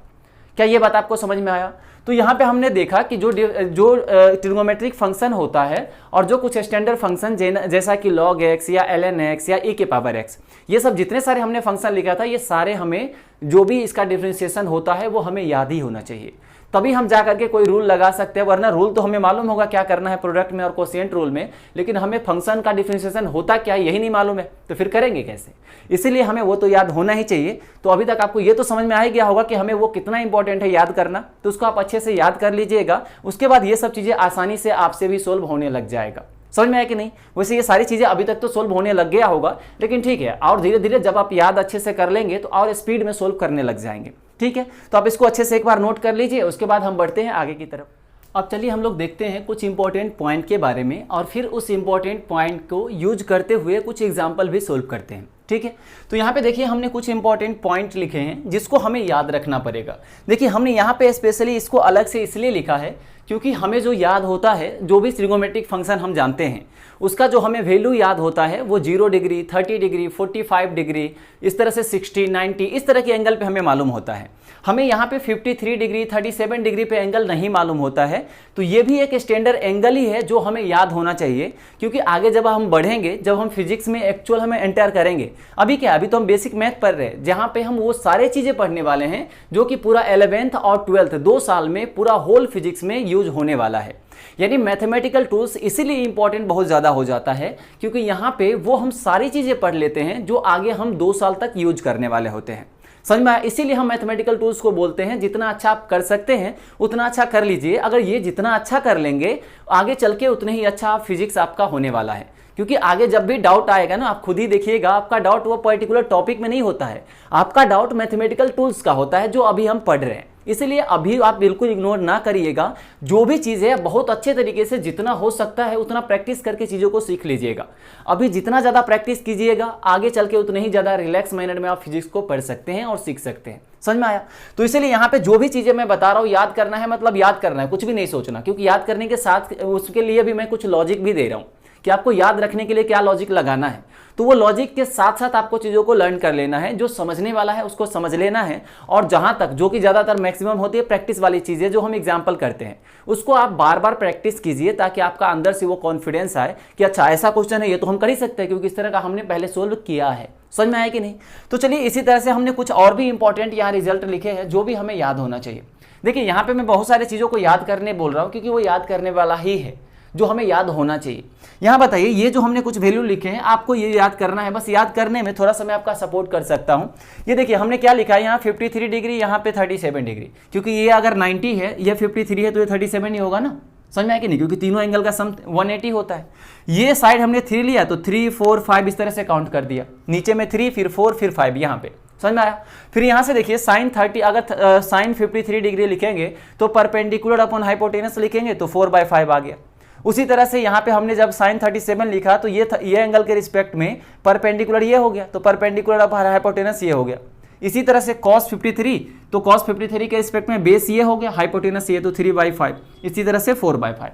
क्या ये बात आपको समझ में आया? तो यहाँ पे हमने देखा कि जो ट्रिग्नोमेट्रिक फंक्शन होता है और जो कुछ स्टैंडर्ड फंक्शन जैसा कि log x या ln x या e के पावर x, ये सब जितने सारे हमने फंक्शन लिखा था, ये सारे हमें जो भी इसका डिफरेंशिएशन होता है वो हमें याद ही होना चाहिए, तभी हम जा करके कोई रूल लगा सकते हैं। वरना रूल तो हमें मालूम होगा क्या करना है प्रोडक्ट में और कोशिएंट रूल में, लेकिन हमें फंक्शन का डिफरेंशिएशन होता क्या है यही नहीं मालूम है, तो फिर करेंगे कैसे? इसीलिए हमें वो तो याद होना ही चाहिए। तो अभी तक आपको ये तो समझ में आ ही गया होगा कि हमें वो कितना इंपॉर्टेंट है याद करना, तो उसको आप अच्छे से याद कर लीजिएगा। उसके बाद ये सब चीज़ें आसानी से आपसे भी सोल्व होने लग जाएगा। समझ में आया कि नहीं? वैसे ये सारी चीज़ें अभी तक तो सोल्व होने लग गया होगा, लेकिन ठीक है, और धीरे धीरे जब आप याद अच्छे से कर लेंगे तो और स्पीड में सोल्व करने लग जाएंगे। ठीक है, तो आप इसको अच्छे से एक बार नोट कर लीजिए, उसके बाद हम बढ़ते हैं आगे की तरफ। अब चलिए हम लोग देखते हैं कुछ इंपॉर्टेंट पॉइंट के बारे में, और फिर उस इंपॉर्टेंट पॉइंट को यूज करते हुए कुछ एग्जाम्पल भी सोल्व करते हैं। ठीक है, तो यहाँ पे देखिए हमने कुछ इंपॉर्टेंट पॉइंट लिखे हैं जिसको हमें याद रखना पड़ेगा। देखिए हमने यहाँ पे स्पेशली इसको अलग से इसलिए लिखा है क्योंकि हमें जो याद होता है, जो भी ट्रिग्नोमेट्रिक फंक्शन हम जानते हैं, उसका जो हमें वैल्यू याद होता है वो 0 डिग्री, 30 डिग्री, 45 डिग्री, इस तरह से 60, 90, इस तरह के एंगल पे हमें मालूम होता है। हमें यहाँ पे 53 डिग्री, 37 डिग्री पे एंगल नहीं मालूम होता है। तो ये भी एक स्टैंडर्ड एंगल ही है जो हमें याद होना चाहिए, क्योंकि आगे जब हम बढ़ेंगे, जब हम फिजिक्स में एक्चुअल हमें एंटर करेंगे, अभी क्या, अभी तो हम बेसिक मैथ पढ़ रहे हैं, जहाँ पे हम वो सारे चीज़ें पढ़ने वाले हैं जो कि पूरा 11th और 12th 2 साल में पूरा होल फिजिक्स में यूज होने वाला है। यानी मैथमेटिकल टूल्स इसीलिए इंपॉर्टेंट बहुत ज़्यादा हो जाता है क्योंकि यहाँ पे वो हम सारी चीज़ें पढ़ लेते हैं जो आगे हम 2 साल तक यूज करने वाले होते हैं। समझ में आया? इसीलिए हम मैथमेटिकल टूल्स को बोलते हैं जितना अच्छा आप कर सकते हैं उतना अच्छा कर लीजिए। अगर ये जितना अच्छा कर लेंगे आगे चल के उतने ही अच्छा फिजिक्स आपका होने वाला है, क्योंकि आगे जब भी डाउट आएगा ना, आप खुद ही देखिएगा, आपका डाउट वो पर्टिकुलर टॉपिक में नहीं होता है, आपका डाउट मैथमेटिकल टूल्स का होता है जो अभी हम पढ़ रहे हैं। इसलिए अभी आप बिल्कुल इग्नोर ना करिएगा, जो भी चीज़ है बहुत अच्छे तरीके से जितना हो सकता है उतना प्रैक्टिस करके चीज़ों को सीख लीजिएगा। अभी जितना ज़्यादा प्रैक्टिस कीजिएगा आगे चल के उतने ही ज़्यादा रिलैक्स मैनर में आप फिजिक्स को पढ़ सकते हैं और सीख सकते हैं। समझ में आया? तो इसलिए यहाँ पे जो भी चीज़ें मैं बता रहा हूँ याद करना है, मतलब याद करना है, कुछ भी नहीं सोचना, क्योंकि याद करने के साथ उसके लिए भी मैं कुछ लॉजिक भी दे रहा हूँ कि आपको याद रखने के लिए क्या लॉजिक लगाना है। तो वो लॉजिक के साथ साथ आपको चीज़ों को लर्न कर लेना है, जो समझने वाला है उसको समझ लेना है, और जहाँ तक जो कि ज़्यादातर मैक्सिमम होती है प्रैक्टिस वाली चीज़ें जो हम एग्जाम्पल करते हैं उसको आप बार बार प्रैक्टिस कीजिए, ताकि आपका अंदर से वो कॉन्फिडेंस आए कि अच्छा ऐसा क्वेश्चन है ये तो हम कर ही सकते हैं क्योंकि इस तरह का हमने पहले सोल्व किया है। समझ में आया कि नहीं? तो चलिए इसी तरह से हमने कुछ और भी इंपॉर्टेंट यहाँ रिजल्ट लिखे हैं जो भी हमें याद होना चाहिए। देखिए यहाँ पे मैं बहुत सारी चीज़ों को याद करने बोल रहा हूँ क्योंकि वो याद करने वाला ही है जो हमें याद होना चाहिए। यहाँ बताइए, ये जो हमने कुछ वैल्यू लिखे हैं आपको ये याद करना है, बस याद करने में थोड़ा सा मैं आपका सपोर्ट कर सकता हूँ। ये देखिए हमने क्या लिखा है, यहाँ 53 डिग्री, यहाँ पे 37 डिग्री, क्योंकि ये अगर 90 है, ये 53 है तो ये 37 ही होगा ना। समझ में आया कि नहीं? क्योंकि तीनों एंगल का सम 180 होता है। ये साइड हमने 3 लिया तो 3, 4, 5 इस तरह से काउंट कर दिया, नीचे में 3, फिर 4, फिर 5 यहाँ पे। समझ में आया? फिर यहाँ से देखिए साइन 30, अगर साइन 53 डिग्री लिखेंगे तो परपेंडिकुलर अपॉन हाइपोटेनस लिखेंगे तो 4/5 आ गया। उसी तरह से यहाँ पे हमने जब साइन 37 लिखा तो ये एंगल के रिस्पेक्ट में परपेंडिकुलर ये हो गया, तो परपेंडिकुलर अपॉन हाइपोटेनस ये हो गया। इसी तरह से cos 53, तो cos 53 के रिस्पेक्ट में बेस ये हो गया, हाइपोटेनस ये तो 3/5, इसी तरह से 4/5।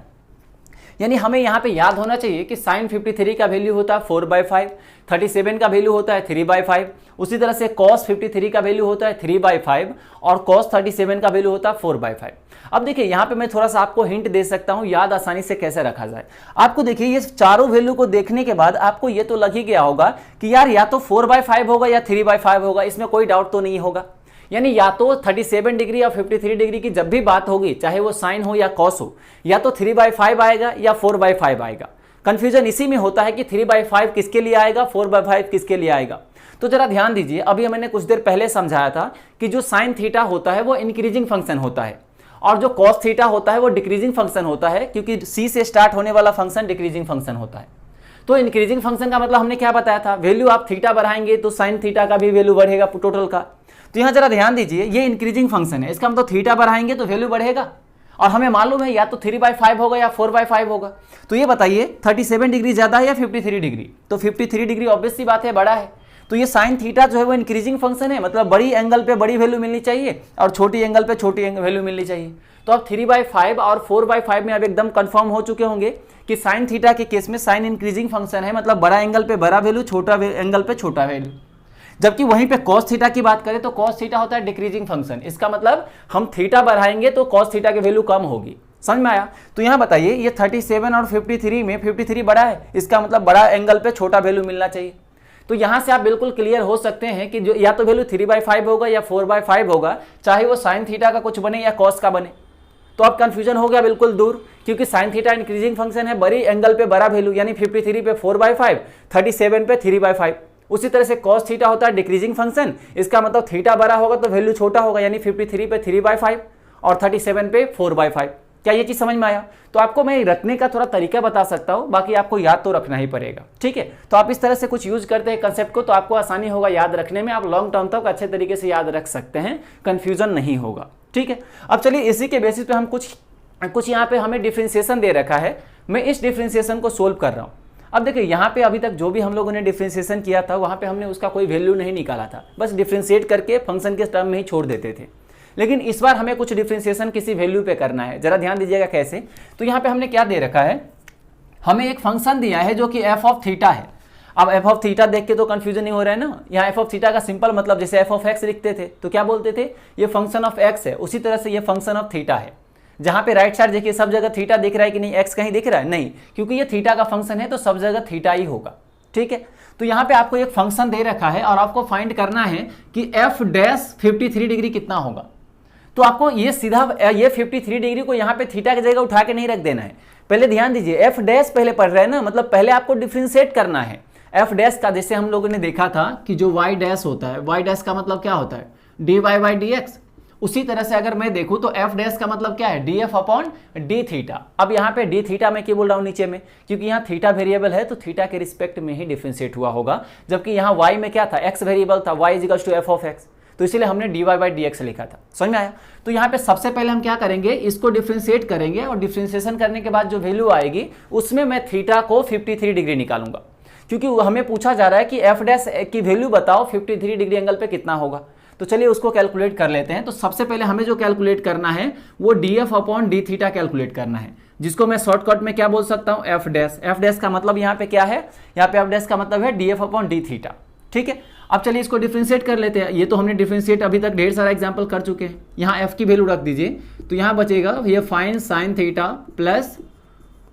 यानी हमें यहाँ पे याद होना चाहिए कि साइन 53 का वैल्यू होता है 4/5, 37 का वैल्यू होता है 3/5, उसी तरह से कॉस 53 का वैल्यू होता है 3/5 और कॉस 37 का वैल्यू होता है 4/5। अब देखिए यहाँ पे मैं थोड़ा सा आपको हिंट दे सकता हूँ याद आसानी से कैसे रखा जाए। आपको देखिए ये चारों वैल्यू को देखने के बाद आपको ये तो लग ही गया होगा कि यार या तो 4/5 होगा या 3/5 होगा, इसमें कोई डाउट तो नहीं होगा। यानी या तो 37 डिग्री या 53 डिग्री की जब भी बात होगी, चाहे वो साइन हो या कॉस हो, या तो 3/5 आएगा या 4/5 आएगा। कंफ्यूजन इसी में होता है कि 3/5 किसके लिए आएगा, 4/5 किसके लिए आएगा। तो जरा ध्यान दीजिए, अभी मैंने कुछ देर पहले समझाया था कि जो साइन थीटा होता है वो इंक्रीजिंग फंक्शन होता है और जो कॉस थीटा होता है वो डिक्रीजिंग फंक्शन होता है, क्योंकि सी से स्टार्ट होने वाला फंक्शन डिक्रीजिंग फंक्शन होता है। तो इंक्रीजिंग फंक्शन का मतलब हमने क्या बताया था, वैल्यू आप थीटा बढ़ाएंगे तो साइन थीटा का भी वैल्यू बढ़ेगा टोटल का। तो यहाँ जरा ध्यान दीजिए, ये इंक्रीजिंग फंक्शन है, इसका मतलब थीटा बढ़ाएंगे तो वैल्यू बढ़ेगा और हमें मालूम है या तो 3/5 होगा या 4/5 होगा। तो ये बताइए 37 डिग्री ज्यादा है या 53 डिग्री, तो 53 डिग्री ऑब्वियस सी बात है बड़ा है। तो ये साइन थीटा जो है वो इंक्रीजिंग फंक्शन है, मतलब बड़ी एंगल पे बड़ी वैल्यू मिलनी चाहिए और छोटी एंगल पे छोटी वैल्यू मिलनी चाहिए। तो अब 3/5 और 4/5 में अब एकदम कंफर्म हो चुके होंगे कि साइन थीटा के केस में साइन इंक्रीजिंग फंक्शन है, मतलब बड़ा एंगल पे बड़ा वैल्यू, छोटा एंगल पे छोटा वैल्यू। जबकि वहीं पे cos थीटा की बात करें तो cos थीटा होता है डिक्रीजिंग फंक्शन, इसका मतलब हम थीटा बढ़ाएंगे तो cos थीटा की वैल्यू कम होगी। समझ में आया? तो यहाँ बताइए ये 37 और 53 में 53 बड़ा है, इसका मतलब बड़ा एंगल पे छोटा वैल्यू मिलना चाहिए। तो यहाँ से आप बिल्कुल क्लियर हो सकते हैं कि जो या तो वैल्यू 3/5 होगा या 4/5 होगा, चाहे वो साइन थीटा का कुछ बने या cos का बने। तो अब कंफ्यूजन हो गया बिल्कुल दूर, क्योंकि साइन थीटा इंक्रीजिंग फंक्शन है, बड़ी एंगल पे बड़ा वैल्यू, यानी 53 पे 4/5, 37 पे 3/5। उसी तरह से cos थीटा होता है डिक्रीजिंग फंक्शन, इसका मतलब थीटा बड़ा होगा तो वैल्यू छोटा होगा, यानी 53 पे 3/5 और 37 पे 4/5। क्या ये चीज समझ में आया? तो आपको मैं रखने का थोड़ा तरीका बता सकता हूं, बाकी आपको याद तो रखना ही पड़ेगा। ठीक है, तो आप इस तरह से कुछ यूज करते हैं कंसेप्ट को तो आपको आसानी होगा याद रखने में, आप लॉन्ग टर्म तक अच्छे तरीके से याद रख सकते हैं, कंफ्यूजन नहीं होगा। ठीक है, अब चलिए इसी के बेसिस पे हम कुछ यहाँ पे हमें डिफ्रेंसिएशन दे रखा है, मैं इस डिफ्रेंसिएशन को सोल्व कर रहा हूँ। अब देखिए यहाँ पे अभी तक जो भी हम लोगों ने डिफ्रेंसिएशन किया था वहाँ पे हमने उसका कोई वैल्यू नहीं निकाला था, बस डिफ्रेंशिएट करके फंक्शन के टर्म में ही छोड़ देते थे। लेकिन इस बार हमें कुछ डिफ्रेंसिएशन किसी वैल्यू पे करना है, जरा ध्यान दीजिएगा कैसे। तो यहाँ पे हमने क्या दे रखा है, हमें एक फंक्शन दिया है जो कि एफ ऑफ थीटा है। अब एफ ऑफ थीटा देख के तो कंफ्यूजन नहीं हो रहा है ना, यहाँ एफ ऑफ थीटा का सिंपल मतलब जैसे एफ ऑफ एक्स लिखते थे तो क्या बोलते थे, ये फंक्शन ऑफ एक्स है, उसी तरह से ये फंक्शन ऑफ थीटा है। जहां पे राइट साइड देखिए सब जगह थीटा दिख रहा है कि नहीं, एक्स कहीं दिख रहा है नहीं, क्योंकि ये थीटा का फंक्शन है तो सब जगह थीटा ही होगा। ठीक है, तो यहाँ पे आपको एक फंक्शन दे रखा है और आपको फाइंड करना है कि एफ डैश 53 डिग्री कितना होगा। तो आपको ये सीधा ये 53 डिग्री को यहाँ पे थीटा की जगह उठा के नहीं रख देना है, पहले ध्यान दीजिए एफ डैश पहले पढ़ रहे हैं ना, मतलब पहले आपको डिफ्रेंशिएट करना है एफ डैश का। जैसे हम लोगों ने देखा था कि जो वाई डैश होता है, वाई डैश का मतलब क्या होता है, dy बाई डी एक्स। उसी तरह से अगर मैं देखूं तो एफ डैश का मतलब क्या है, df अपॉन डी थीटा। अब यहाँ पे डी थीटा में क्यों बोल रहा हूँ नीचे में, क्योंकि यहाँ थीटा वेरिएबल है तो थीटा के रिस्पेक्ट में ही डिफरेंशिएट हुआ होगा, जबकि यहाँ y में क्या था, x वेरिएबल था, y is to f of x, तो इसीलिए हमने dy बाई डी एक्स लिखा था। समझ में आया? तो यहाँ पे सबसे पहले हम क्या करेंगे, इसको डिफरेंशिएट करेंगे और डिफरेंशिएशन करने के बाद जो वैल्यू आएगी उसमें मैं थीटा को 53 डिग्री निकालूंगा, क्योंकि हमें पूछा जा रहा है कि एफ डैश की वैल्यू बताओ 53 डिग्री एंगल पे कितना होगा। तो चलिए उसको कैलकुलेट कर लेते हैं। तो सबसे पहले हमें जो कैलकुलेट करना है वो df upon D theta calculate करना है, जिसको मैं शॉर्टकट में क्या बोल सकता हूँ, एफ डैश। एफ डैश का मतलब यहाँ पे क्या है, यहाँ पे एफ डैश का मतलब है df अपॉन डी थीटा। ठीक है, अब चलिए इसको डिफरेंशिएट कर लेते हैं। ये तो हमने डिफरेंशिएट अभी तक ढेर सारा एग्जाम्पल कर चुके हैं। यहाँ f की वैल्यू रख दीजिए, तो यहाँ बचेगा ये five sine theta plus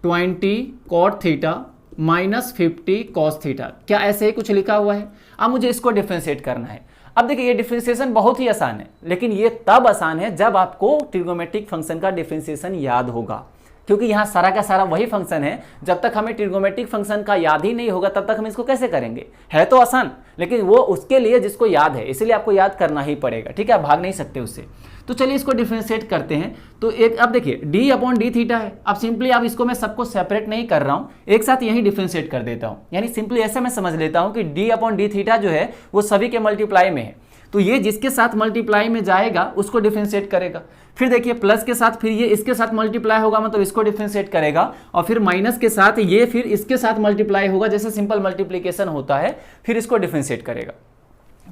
20 cot theta minus 50 cos theta. क्या ऐसे ही कुछ लिखा हुआ है? अब मुझे इसको डिफरेंशिएट करना है। अब देखिए ये डिफरेंशिएशन बहुत ही आसान है, लेकिन ये तब आसान है जब आपको ट्रिग्नोमेट्रिक फंक्शन का डिफरेंशिएशन याद होगा, क्योंकि यहाँ सारा का सारा वही फंक्शन है। जब तक हमें ट्रिग्नोमेट्रिक फंक्शन का याद ही नहीं होगा तब तक हम इसको कैसे करेंगे। है तो आसान, लेकिन वो उसके लिए जिसको याद है, इसलिए आपको याद करना ही पड़ेगा। ठीक है, आप भाग नहीं सकते उससे। तो चलिए इसको डिफरेंशिएट करते हैं। तो एक अब देखिए d अपॉन डी थीटा है। अब सिंपली अब इसको मैं सबको सेपरेट नहीं कर रहा हूँ, एक साथ यही डिफरेंशिएट कर देता हूँ। यानी सिंपली ऐसे मैं समझ लेता हूँ कि d अपॉन डी थीटा जो है वो सभी के मल्टीप्लाई में है, तो ये जिसके साथ मल्टीप्लाई में जाएगा उसको डिफरेंशिएट करेगा। फिर देखिए प्लस के साथ फिर ये इसके साथ मल्टीप्लाई होगा, मतलब इसको डिफरेंशिएट करेगा, और फिर माइनस के साथ ये फिर इसके साथ मल्टीप्लाई होगा, जैसे सिंपल मल्टीप्लिकेशन होता है, फिर इसको डिफरेंशिएट करेगा।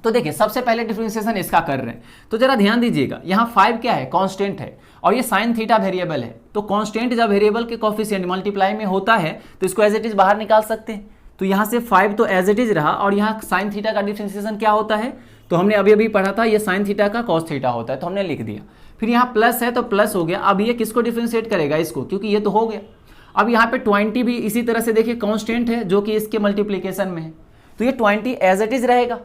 तो देखिए सबसे पहले डिफरेंशिएशन इसका कर रहे हैं, तो जरा ध्यान दीजिएगा, यहाँ 5 क्या है, कांस्टेंट है, और ये साइन थीटा वेरिएबल है। तो कांस्टेंट जब वेरिएबल के कोफिशिएंट मल्टीप्लाई में होता है तो इसको एज इट इज बाहर निकाल सकते हैं। तो यहाँ से 5 तो एज इट इज रहा, और यहाँ साइन थीटा का डिफरेंशिएशन क्या होता है, तो हमने अभी अभी पढ़ा था, ये साइन थीटा का कॉस थीटा होता है, तो हमने लिख दिया। फिर यहाँ प्लस है तो प्लस हो गया। अब ये किसको डिफरेंशिएट करेगा, इसको, क्योंकि ये तो हो गया। अब यहाँ पे 20 भी इसी तरह से देखिए कांस्टेंट है जो कि इसके मल्टीप्लीकेशन में है, तो ये 20 एज इट इज रहेगा।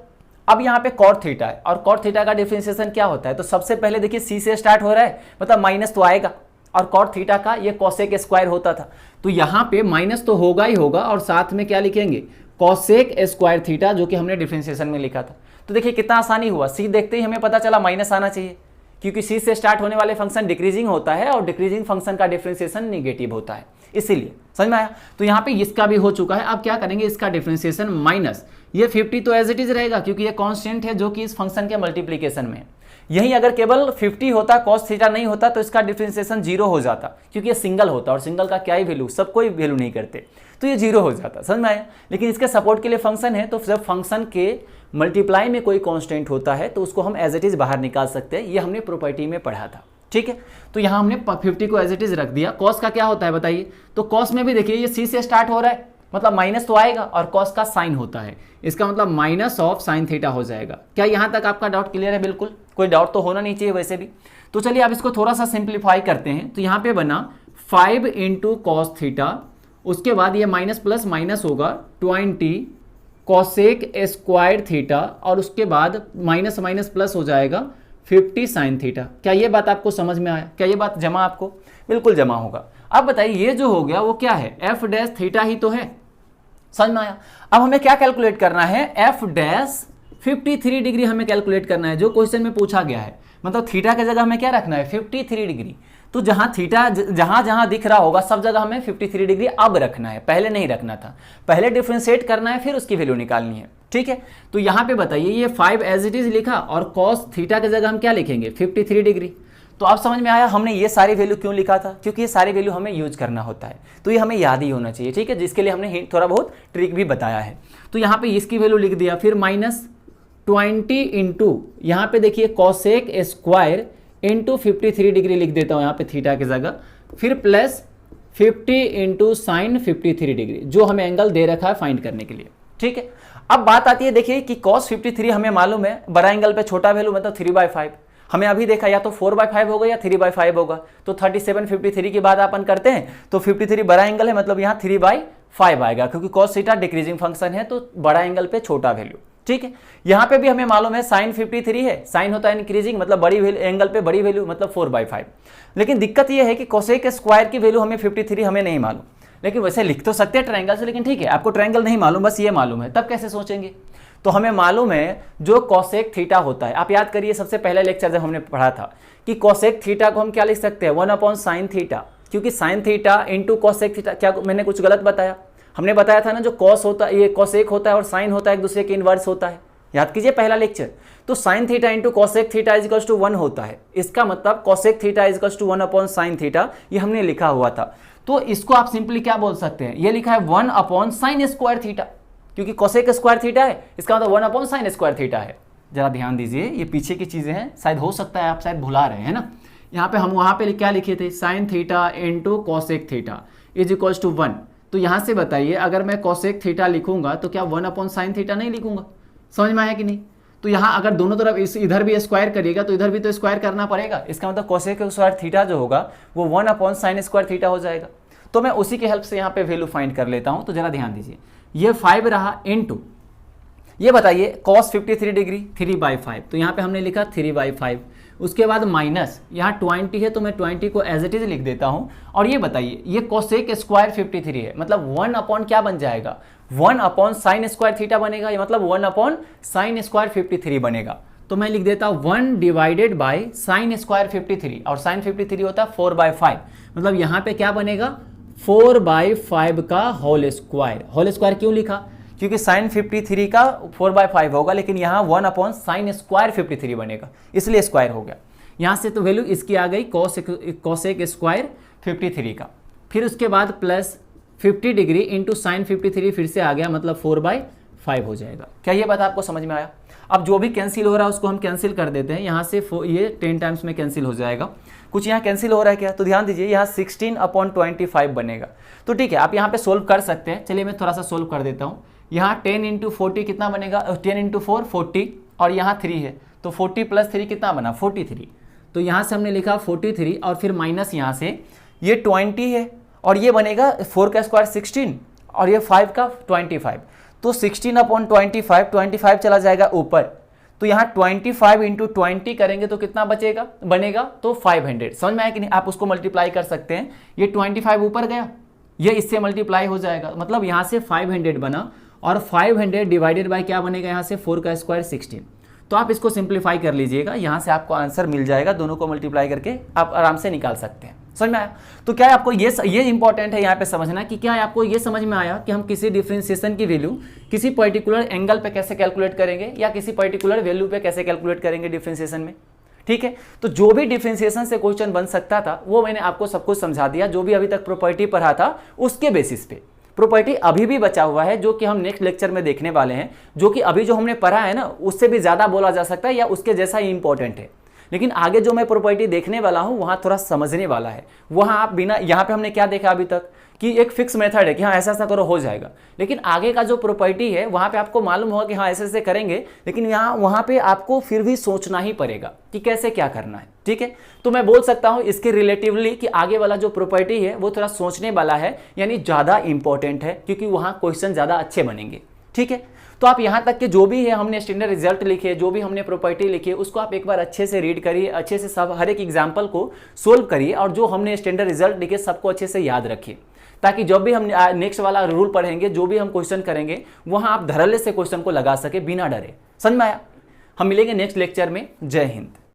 अब यहाँ पे कॉट थीटा है, और कॉट थीटा का डिफरेंशिएशन क्या होता है, तो सबसे पहले देखिए सी से स्टार्ट हो रहा है, मतलब माइनस तो आएगा, और कॉट थीटा का ये कोसेक स्क्वायर होता था, तो यहाँ पे माइनस तो होगा ही होगा, और साथ में क्या लिखेंगे, कोसेक स्क्वायर थीटा, जो कि हमने डिफरेंशिएशन में लिखा था। तो देखिए कितना आसानी हुआ, सी देखते ही हमें पता चला माइनस आना चाहिए, क्योंकि सी से स्टार्ट होने वाले फंक्शन डिक्रीजिंग होता है, और डिक्रीजिंग फंक्शन का डिफरेंशिएशन नेगेटिव होता है, इसीलिए समझ में आया। तो यहाँ पे इसका भी हो चुका है। अब क्या करेंगे, इसका डिफरेंशिएशन माइनस ये 50 तो एज इट इज रहेगा, क्योंकि ये कांस्टेंट है जो कि इस फंक्शन के मल्टीप्लीकेशन में है। यही अगर केवल 50 होता, कॉस थीटा नहीं होता, तो इसका डिफरेंशिएशन 0 हो जाता, क्योंकि ये सिंगल होता, और सिंगल का क्या ही वैल्यू, सब कोई वैल्यू नहीं करते, तो ये 0 हो जाता, समझ में आया। लेकिन इसके सपोर्ट के लिए फंक्शन है, तो जब फंक्शन के मल्टीप्लाई में कोई कांस्टेंट होता है तो उसको हम एज इट इज बाहर निकाल सकते हैं, ये हमने प्रॉपर्टी में पढ़ा था, ठीक है। तो यहाँ हमने 50 को एज इट इज रख दिया। कॉस का क्या होता है बताइए, तो कॉस में भी देखिए ये सी से स्टार्ट हो रहा है, मतलब माइनस तो आएगा, और कॉस का साइन होता है, इसका मतलब माइनस ऑफ साइन थीटा हो जाएगा। क्या यहाँ तक आपका डाउट क्लियर है? बिल्कुल, कोई डाउट तो होना नहीं चाहिए वैसे भी। तो चलिए अब इसको थोड़ा सा सिंप्लीफाई करते हैं। तो यहाँ पे बना 5 इंटू कॉस थीटा, उसके बाद ये माइनस प्लस माइनस होगा 20 कॉसेक स्क्वायर थीटा, और उसके बाद माइनस माइनस प्लस हो जाएगा 50 साइन थीटा। क्या ये बात आपको समझ में आया? क्या ये बात जमा आपको? बिल्कुल जमा होगा। अब बताइए ये जो हो गया वो क्या है, एफ डैश थीटा ही तो है, समझ में आया। अब हमें क्या कैलकुलेट करना है, एफ डैश 53 डिग्री हमें कैलकुलेट करना है, जो क्वेश्चन में पूछा गया है। मतलब थीटा की जगह हमें क्या रखना है, 53 डिग्री। तो जहां थीटा जहां जहां दिख रहा होगा सब जगह हमें 53 डिग्री अब रखना है, पहले नहीं रखना था। पहले डिफरेंशिएट करना है, फिर उसकी वैल्यू निकालनी है, ठीक है। तो यहाँ पे बताइए ये 5 एज इट इज लिखा, और कॉस थीटा की जगह हम क्या लिखेंगे, 53 डिग्री। तो अब समझ में आया हमने ये सारी वैल्यू क्यों लिखा था, क्योंकि ये सारी वैल्यू हमें यूज करना होता है, तो ये हमें याद ही होना चाहिए, ठीक है, जिसके लिए हमने थोड़ा बहुत ट्रिक भी बताया है। तो यहाँ पे इसकी वैल्यू लिख दिया, फिर माइनस 20 इंटू यहाँ पे देखिए कॉसेक स्क्वायर इंटू 53 डिग्री लिख देता हूँ यहाँ पे थीटा की जगह, फिर प्लस 50 इंटू साइन 53 डिग्री, जो हमें एंगल दे रखा है फाइंड करने के लिए, ठीक है। अब बात आती है देखिए कि cos 53 हमें मालूम है बड़ा एंगल पे छोटा वैल्यू मतलब 3/5। हमें अभी देखा या तो 4/5 होगा या 3/5 होगा, तो 37 53 की बात अपन करते हैं तो 53 बड़ा एंगल है, मतलब यहाँ 3/5 आएगा, क्योंकि cos थीटा डिक्रीजिंग फंक्शन है, तो बड़ा एंगल पे छोटा वैल्यू, ठीक है। यहाँ पे भी हमें मालूम है साइन 53 है, साइन होता है इंक्रीजिंग, मतलब बड़ी एंगल पे बड़ी वैल्यू मतलब 4/5। लेकिन दिक्कत यह है कि कोसेक स्क्वायर की वैल्यू हमें 53 हमें नहीं मालूम, लेकिन वैसे लिख तो सकते हैं ट्रायंगल से, लेकिन ठीक है आपको ट्रायंगल नहीं मालूम, बस ये मालूम है, तब कैसे सोचेंगे। तो हमें मालूम है जो कोसेक थीटा होता है, आप याद करिए सबसे पहले लेक्चर जब हमने पढ़ा था कि कोसेक थीटा को हम क्या लिख सकते हैं, 1/sin थीटा, क्योंकि sign theta into cosec theta. क्या मैंने कुछ गलत बताया? हमने बताया था ना जो कॉस होता है, ये कोसेक होता है और साइन होता है एक दूसरे के इनवर्स होता है, याद कीजिए पहला लेक्चर। तो sine theta into cosec theta is equals to 1 होता है, इसका मतलब cosec theta is equals to 1/sin theta, ये हमने लिखा हुआ था। तो इसको आप सिंपली क्या बोल सकते हैं, ये लिखा है 1/sin स्क्वायर थीटा, क्योंकि कोसेक स्क्वायर थीटा है, इसका मतलब 1/sin स्क्वायर थीटा है। जरा ध्यान दीजिए, ये पीछे की चीजें हैं, शायद हो सकता है आप शायद भुला रहे हैं ना। यहाँ पे हम वहां पे क्या लिखे थे, sine theta into cosec theta is equals to 1। तो यहाँ से बताइए अगर मैं कोसेक थीटा लिखूंगा तो क्या 1/sin थीटा नहीं लिखूंगा? समझ में आया कि नहीं? तो यहाँ अगर दोनों तरफ इधर भी स्क्वायर करिएगा तो इधर भी तो स्क्वायर करना पड़ेगा, इसका मतलब कोसेक स्क्वायर थीटा जो होगा वो 1/sin स्क्वायर थीटा हो जाएगा। तो मैं उसी के हेल्प से यहाँ पे वैल्यू फाइंड कर लेता हूँ। तो जरा ध्यान दीजिए, ये 5 रहा इंटू, ये बताइए cos 53 डिग्री 3/5, तो यहाँ पे हमने लिखा 3/5। उसके बाद माइनस यहाँ 20 है तो मैं 20 को एज इट इज लिख देता हूँ। और ये बताइए ये कोसेक स्क्वायर 53 है, मतलब 1 क्या बन जाएगा, 1/sin स्क्वायर थीटा बनेगा, ये मतलब 1/sin स्क्वायर 53 बनेगा। तो मैं लिख देता हूँ 1/sin स्क्वायर 53, और sin 53 होता है 4/5, मतलब यहाँ पे क्या बनेगा 4/5 का होल स्क्वायर। होल स्क्वायर क्यों लिखा, क्योंकि sin 53 का 4/5 होगा, लेकिन यहाँ 1/sin स्क्वायर 53 बनेगा, इसलिए स्क्वायर हो गया। यहाँ से तो वैल्यू इसकी आ गई कोसेक स्क्वायर 53 का। फिर उसके बाद प्लस 50 डिग्री इंटू साइन 53 फिर से आ गया, मतलब 4/5 5 हो जाएगा। क्या ये बात आपको समझ में आया? अब जो भी कैंसिल हो रहा है उसको हम कैंसिल कर देते हैं। यहाँ से ये 10 टाइम्स में कैंसिल हो जाएगा। कुछ यहाँ कैंसिल हो रहा है क्या? तो ध्यान दीजिए, यहाँ 16/25 बनेगा। तो ठीक है, आप यहाँ पे सोल्व कर सकते हैं। चलिए मैं थोड़ा सा सोल्व कर देता हूँ। यहाँ 10 × 40 कितना बनेगा? 10 × 4 40, और यहाँ 3 है, तो 40 + 3 कितना बना? 43। तो यहाँ से हमने लिखा 43, और फिर माइनस यहाँ से ये 20 है, और ये बनेगा 4 का स्क्वायर 16, और ये 5 का 25। तो 16/25, 25 चला जाएगा ऊपर। तो यहाँ 25 × 20 करेंगे तो कितना बचेगा बनेगा? तो 500। समझ में आया कि नहीं? आप उसको मल्टीप्लाई कर सकते हैं। ये 25 ऊपर गया, ये इससे मल्टीप्लाई हो जाएगा, मतलब यहाँ से 500 बना, और 500 डिवाइडेड बाय क्या बनेगा? यहाँ से 4 का स्क्वायर 16। तो आप इसको सिंप्लीफाई कर लीजिएगा, यहाँ से आपको आंसर मिल जाएगा। दोनों को मल्टीप्लाई करके आप आराम से निकाल सकते हैं। समझ में आया? तो क्या आपको ये इंपॉर्टेंट है यहाँ पे समझना कि क्या आपको ये समझ में आया कि हम किसी डिफरेंशिएशन की वैल्यू किसी पर्टिकुलर एंगल पे कैसे कैलकुलेट करेंगे, या किसी पर्टिकुलर वैल्यू पे कैसे कैलकुलेट करेंगे डिफरेंशिएशन में। ठीक है, तो जो भी डिफरेंशिएशन से क्वेश्चन बन सकता था वो मैंने आपको सब कुछ समझा दिया। जो भी अभी तक प्रॉपर्टी पढ़ा था उसके बेसिस पे प्रॉपर्टी अभी भी बचा हुआ है, जो कि हम नेक्स्ट लेक्चर में देखने वाले हैं, जो कि अभी जो हमने पढ़ा है ना उससे भी ज्यादा बोला जा सकता है या उसके जैसा ही इंपॉर्टेंट है। लेकिन आगे जो मैं प्रॉपर्टी देखने वाला हूं वहां थोड़ा समझने वाला है। वहां आप बिना, यहाँ पे हमने क्या देखा अभी तक कि एक फिक्स मेथड है कि हाँ ऐसा ऐसा करो हो जाएगा, लेकिन आगे का जो प्रॉपर्टी है वहां पे आपको मालूम होगा कि हाँ ऐसे ऐसे करेंगे, लेकिन वहां पे आपको फिर भी सोचना ही पड़ेगा कि कैसे क्या करना है। ठीक है, तो मैं बोल सकता हूं इसके रिलेटिवली कि आगे वाला जो प्रॉपर्टी है वो थोड़ा सोचने वाला है, यानी ज्यादा इंपॉर्टेंट है, क्योंकि वहां क्वेश्चन ज्यादा अच्छे बनेंगे। ठीक है, तो आप यहाँ तक कि जो भी है हमने स्टैंडर्ड रिजल्ट लिखे, जो भी हमने प्रॉपर्टी लिखी है, उसको आप एक बार अच्छे से रीड करिए, अच्छे से सब हर एक एग्जाम्पल को सोल्व करिए, और जो हमने स्टैंडर्ड रिजल्ट लिखे सबको अच्छे से याद रखिए, ताकि जब भी हम नेक्स्ट वाला रूल पढ़ेंगे, जो भी हम क्वेश्चन करेंगे वहां आप धड़ल्ले से क्वेश्चन को लगा सके बिना डरे। समझ में आया? हम मिलेंगे नेक्स्ट लेक्चर में। जय हिंद।